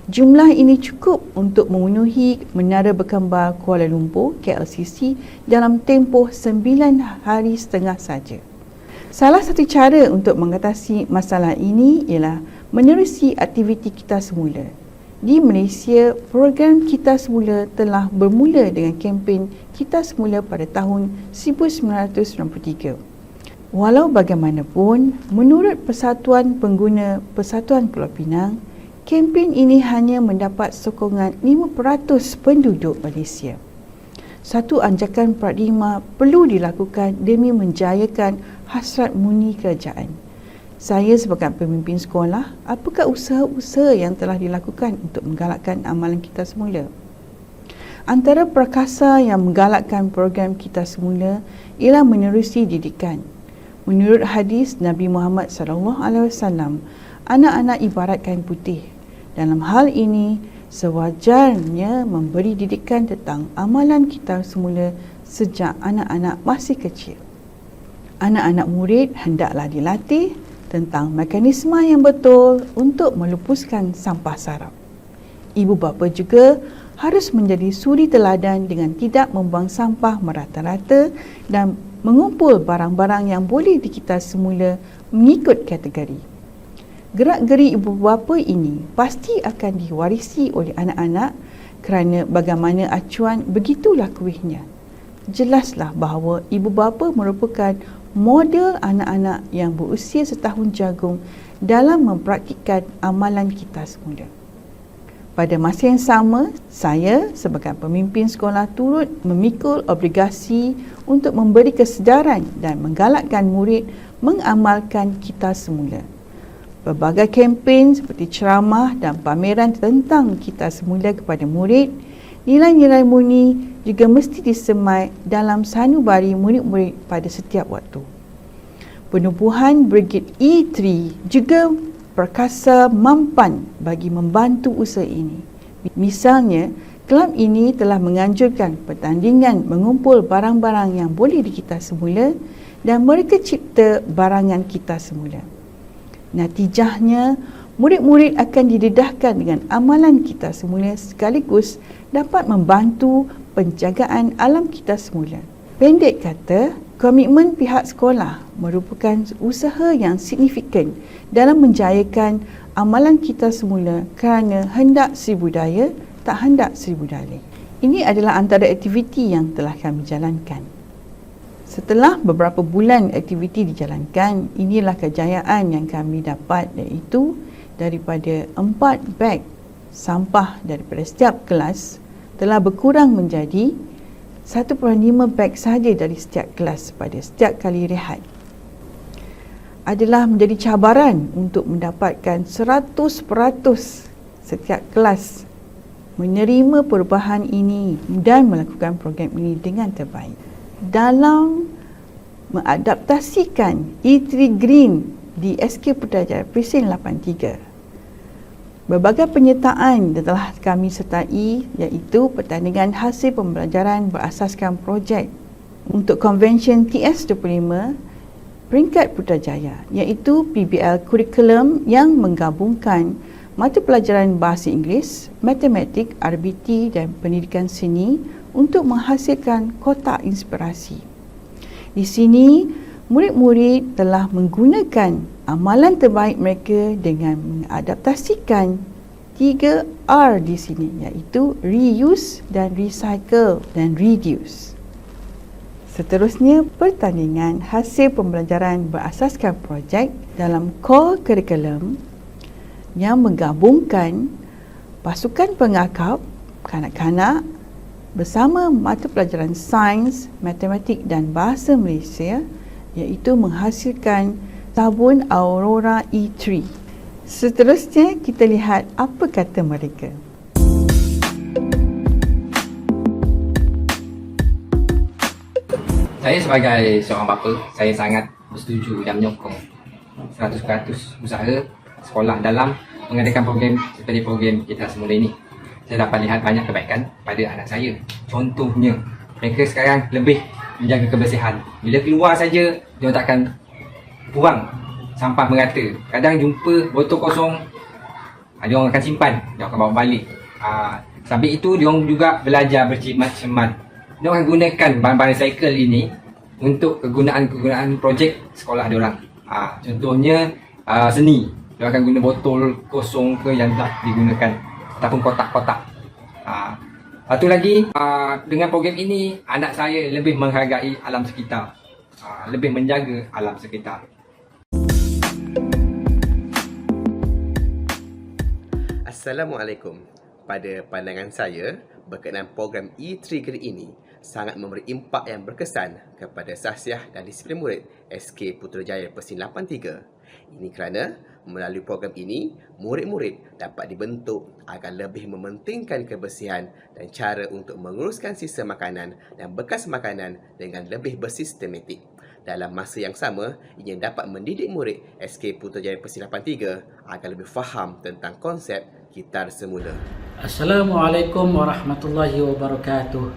Jumlah ini cukup untuk memenuhi Menara Berkembar Kuala Lumpur KLCC dalam tempoh 9 hari setengah saja. Salah satu cara untuk mengatasi masalah ini ialah menerusi aktiviti kita semula. Di Malaysia, program Kita Semula telah bermula dengan kempen Kita Semula pada tahun 1993. Walau bagaimanapun, menurut Persatuan Pengguna Persatuan Pulau Pinang, kempen ini hanya mendapat sokongan 5% penduduk Malaysia. Satu anjakan paradigma perlu dilakukan demi menjayakan hasrat murni kerajaan. Saya sebagai pemimpin sekolah, apakah usaha-usaha yang telah dilakukan untuk menggalakkan amalan kita semula? Antara perkasa yang menggalakkan program kita semula ialah menerusi didikan. Menurut hadis Nabi Muhammad SAW, anak-anak ibarat kain putih. Dalam hal ini, sewajarnya memberi didikan tentang amalan kita semula sejak anak-anak masih kecil. Anak-anak murid hendaklah dilatih tentang mekanisme yang betul untuk melupuskan sampah sarap. Ibu bapa juga harus menjadi suri teladan dengan tidak membuang sampah merata-rata dan mengumpul barang-barang yang boleh dikita semula mengikut kategori. Gerak-geri ibu bapa ini pasti akan diwarisi oleh anak-anak kerana bagaimana acuan begitulah kuihnya. Jelaslah bahawa ibu bapa merupakan model anak-anak yang berusia setahun jagung dalam mempraktikkan amalan kita semula. Pada masa yang sama, saya sebagai pemimpin sekolah turut memikul obligasi untuk memberi kesedaran dan menggalakkan murid mengamalkan kita semula. Pelbagai kempen seperti ceramah dan pameran tentang kita semula kepada murid, nilai-nilai murni juga mesti disemai dalam sanubari murid-murid pada setiap waktu. Penubuhan Brigade E3 juga perkasa mampan bagi membantu usaha ini. Misalnya, kelab ini telah menganjurkan pertandingan mengumpul barang-barang yang boleh dikita semula dan mereka cipta barangan kita semula. Natijahnya, murid-murid akan didedahkan dengan amalan kita semula sekaligus dapat membantu penjagaan alam kita semula. Pendek kata, komitmen pihak sekolah merupakan usaha yang signifikan dalam menjayakan amalan kita semula kerana hendak seribu daya, tak hendak seribu dalih. Ini adalah antara aktiviti yang telah kami jalankan. Setelah beberapa bulan aktiviti dijalankan, inilah kejayaan yang kami dapat, iaitu daripada 4 beg sampah daripada setiap kelas telah berkurang menjadi 1.5 beg sahaja dari setiap kelas pada setiap kali rehat. Adalah menjadi cabaran untuk mendapatkan 100% setiap kelas menerima perubahan ini dan melakukan program ini dengan terbaik. Dalam mengadaptasikan E3 Green di SK Putrajaya Presin 83, berbagai penyertaan telah kami sertai, iaitu pertandingan hasil pembelajaran berasaskan projek untuk Convention TS25 peringkat Putrajaya, iaitu PBL kurikulum yang menggabungkan mata pelajaran bahasa Inggeris, matematik, RBT dan pendidikan seni untuk menghasilkan kotak inspirasi. Di sini, murid-murid telah menggunakan amalan terbaik mereka dengan mengadaptasikan 3R di sini, iaitu reuse dan recycle dan reduce. Seterusnya, pertandingan hasil pembelajaran berasaskan projek dalam core curriculum yang menggabungkan pasukan pengakap kanak-kanak bersama mata pelajaran sains, matematik dan bahasa Malaysia, iaitu menghasilkan sabun Aurora E3. Seterusnya, kita lihat apa kata mereka. Saya sebagai seorang bapa, saya sangat bersetuju dan menyokong 100% usaha sekolah dalam mengadakan program seperti program kita semula ini. Saya dapat lihat banyak kebaikan pada anak saya. Contohnya, mereka sekarang lebih menjaga kebersihan. Bila keluar saja, dia takkan buang sampah merata. Kadang jumpa botol kosong, dia orang akan simpan, dia akan bawa balik. Sambil itu, dia orang juga belajar berjimat-jimat. Dia orang gunakan barang-barang recycle ini untuk kegunaan-kegunaan projek sekolah dia orang. Contohnya, seni. Dia akan guna botol kosong ke yang tak digunakan ataupun kotak-kotak. Satu lagi, dengan program ini anak saya lebih menghargai alam sekitar, lebih menjaga alam sekitar. Assalamualaikum. Pada pandangan saya, berkenaan program E3 Green ini sangat memberi impak yang berkesan kepada sahsiah dan disiplin murid SK Putrajaya Persin 83. Ini kerana melalui program ini, murid-murid dapat dibentuk agar lebih mementingkan kebersihan dan cara untuk menguruskan sisa makanan dan bekas makanan dengan lebih bersistematik. Dalam masa yang sama, ia dapat mendidik murid SK Putrajaya Persin 83 agar lebih faham tentang konsep kitar semula. Assalamualaikum warahmatullahi wabarakatuh.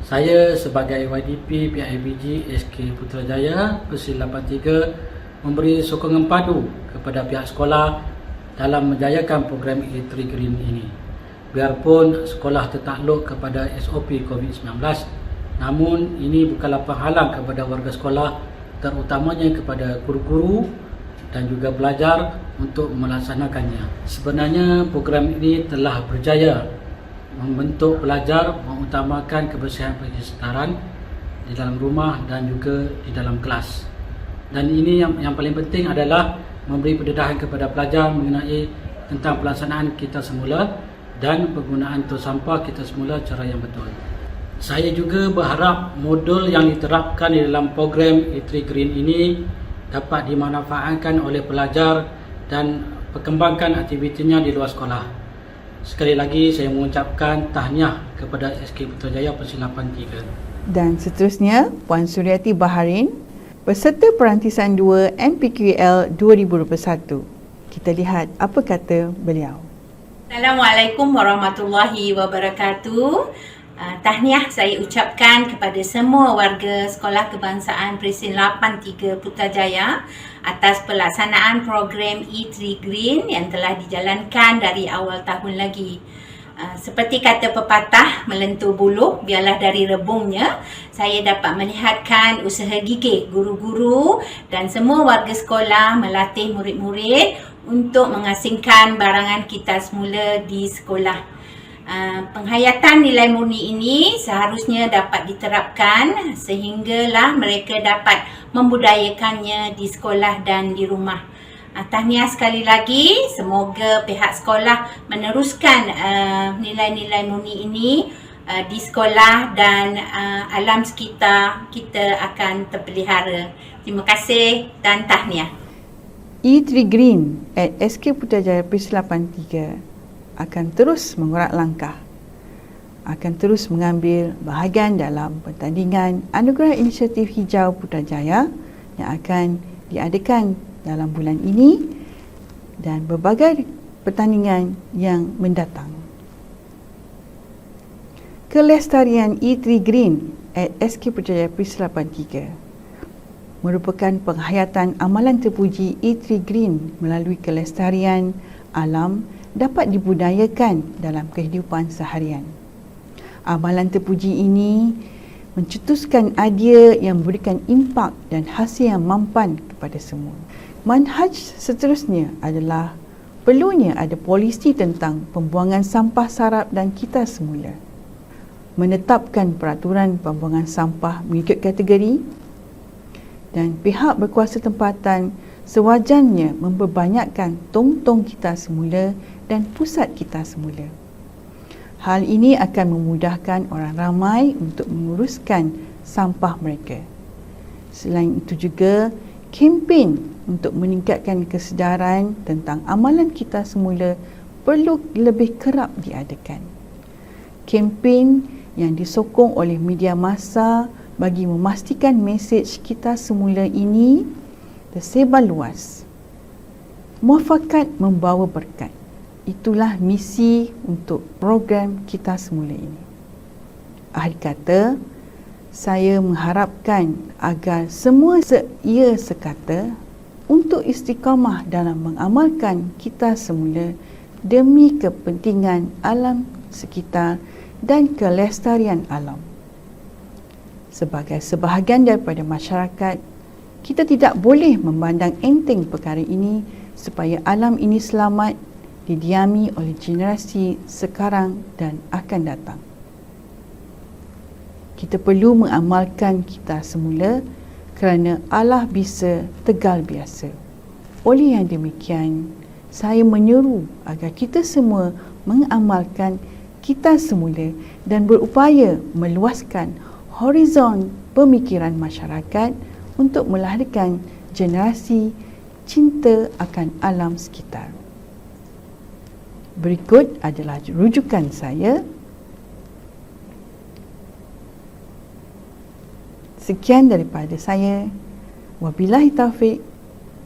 Saya sebagai YDP PIBG SK Putrajaya Persin 83 memberi sokongan padu kepada pihak sekolah dalam menjayakan program E3 Green ini. Biarpun sekolah tertakluk kepada SOP COVID-19, namun ini bukanlah penghalang kepada warga sekolah, terutamanya kepada guru-guru dan juga pelajar untuk melaksanakannya. Sebenarnya program ini telah berjaya membentuk pelajar mengutamakan kebersihan persekitaran di dalam rumah dan juga di dalam kelas. Dan ini yang paling penting adalah memberi pendedahan kepada pelajar mengenai tentang pelaksanaan kita semula dan penggunaan tong sampah kita semula cara yang betul. Saya juga berharap modul yang diterapkan di dalam program E3 Green ini dapat dimanfaatkan oleh pelajar dan perkembangkan aktivitinya di luar sekolah. Sekali lagi saya mengucapkan tahniah kepada SK Putrajaya Persin 83. Dan seterusnya, Puan Suryati Baharin, peserta perantisan 2 NPQL 2021. Kita lihat apa kata beliau. Assalamualaikum warahmatullahi wabarakatuh. Tahniah saya ucapkan kepada semua warga Sekolah Kebangsaan Persin 83 Putrajaya atas pelaksanaan program E3 Green yang telah dijalankan dari awal tahun lagi. Seperti kata pepatah, melentur buluh biarlah dari rebungnya. Saya dapat melihatkan usaha gigih guru-guru dan semua warga sekolah melatih murid-murid untuk mengasingkan barangan kita semula di sekolah. Penghayatan nilai murni ini seharusnya dapat diterapkan sehinggalah mereka dapat membudayakannya di sekolah dan di rumah. Tahniah sekali lagi, semoga pihak sekolah meneruskan nilai-nilai murni ini di sekolah dan alam sekitar kita akan terpelihara. Terima kasih dan tahniah. E3 Green at SK Putrajaya Persin 83 akan terus mengurat langkah, akan terus mengambil bahagian dalam pertandingan Anugerah Inisiatif Hijau Putrajaya yang akan diadakan dalam bulan ini dan berbagai pertandingan yang mendatang. Kelestarian E3 Green at SK Putrajaya Persin 83 merupakan penghayatan amalan terpuji E3 Green melalui kelestarian alam dapat dibudayakan dalam kehidupan seharian. Amalan terpuji ini mencetuskan idea yang memberikan impak dan hasil yang mampan kepada semua. Manhaj seterusnya adalah perlunya ada polisi tentang pembuangan sampah sarap dan kita semula. Menetapkan peraturan pembuangan sampah mengikut kategori dan pihak berkuasa tempatan sewajarnya memperbanyakkan tong-tong kita semula dan pusat kita semula. Hal ini akan memudahkan orang ramai untuk menguruskan sampah mereka. Selain itu juga, kempen untuk meningkatkan kesedaran tentang amalan kita semula perlu lebih kerap diadakan. Kempen yang disokong oleh media massa bagi memastikan mesej kita semula ini tersebar luas. Muafakat membawa berkat. Itulah misi untuk program kita semula ini. Akhir kata, saya mengharapkan agar semua seia sekata untuk istiqamah dalam mengamalkan kita semula demi kepentingan alam sekitar dan kelestarian alam. Sebagai sebahagian daripada masyarakat, kita tidak boleh memandang enteng perkara ini supaya alam ini selamat didiami oleh generasi sekarang dan akan datang. Kita perlu mengamalkan kita semula kerana Allah bisa tegal biasa. Oleh yang demikian, saya menyeru agar kita semua mengamalkan kita semula dan berupaya meluaskan horizon pemikiran masyarakat untuk melahirkan generasi cinta akan alam sekitar. Berikut adalah rujukan saya. Sekian daripada saya. Wabillahi taufiq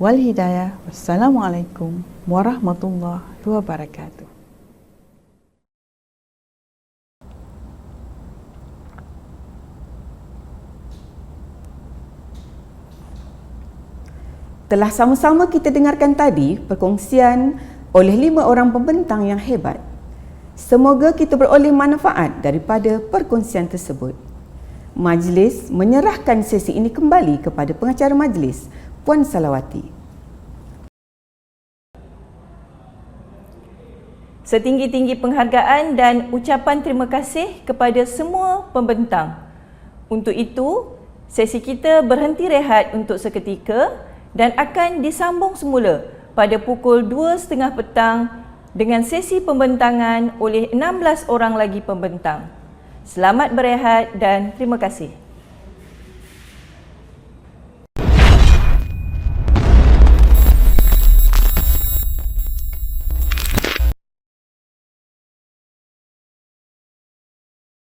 wal hidayah. Wassalamualaikum warahmatullahi wabarakatuh. Telah sama-sama kita dengarkan tadi perkongsian oleh 5 orang pembentang yang hebat. Semoga kita beroleh manfaat daripada perkongsian tersebut. Majlis menyerahkan sesi ini kembali kepada pengacara majlis, Puan Salawati. Setinggi-tinggi penghargaan dan ucapan terima kasih kepada semua pembentang. Untuk itu, sesi kita berhenti rehat untuk seketika dan akan disambung semula pada pukul 2.30 petang dengan sesi pembentangan oleh 16 orang lagi pembentang. Selamat berehat dan terima kasih.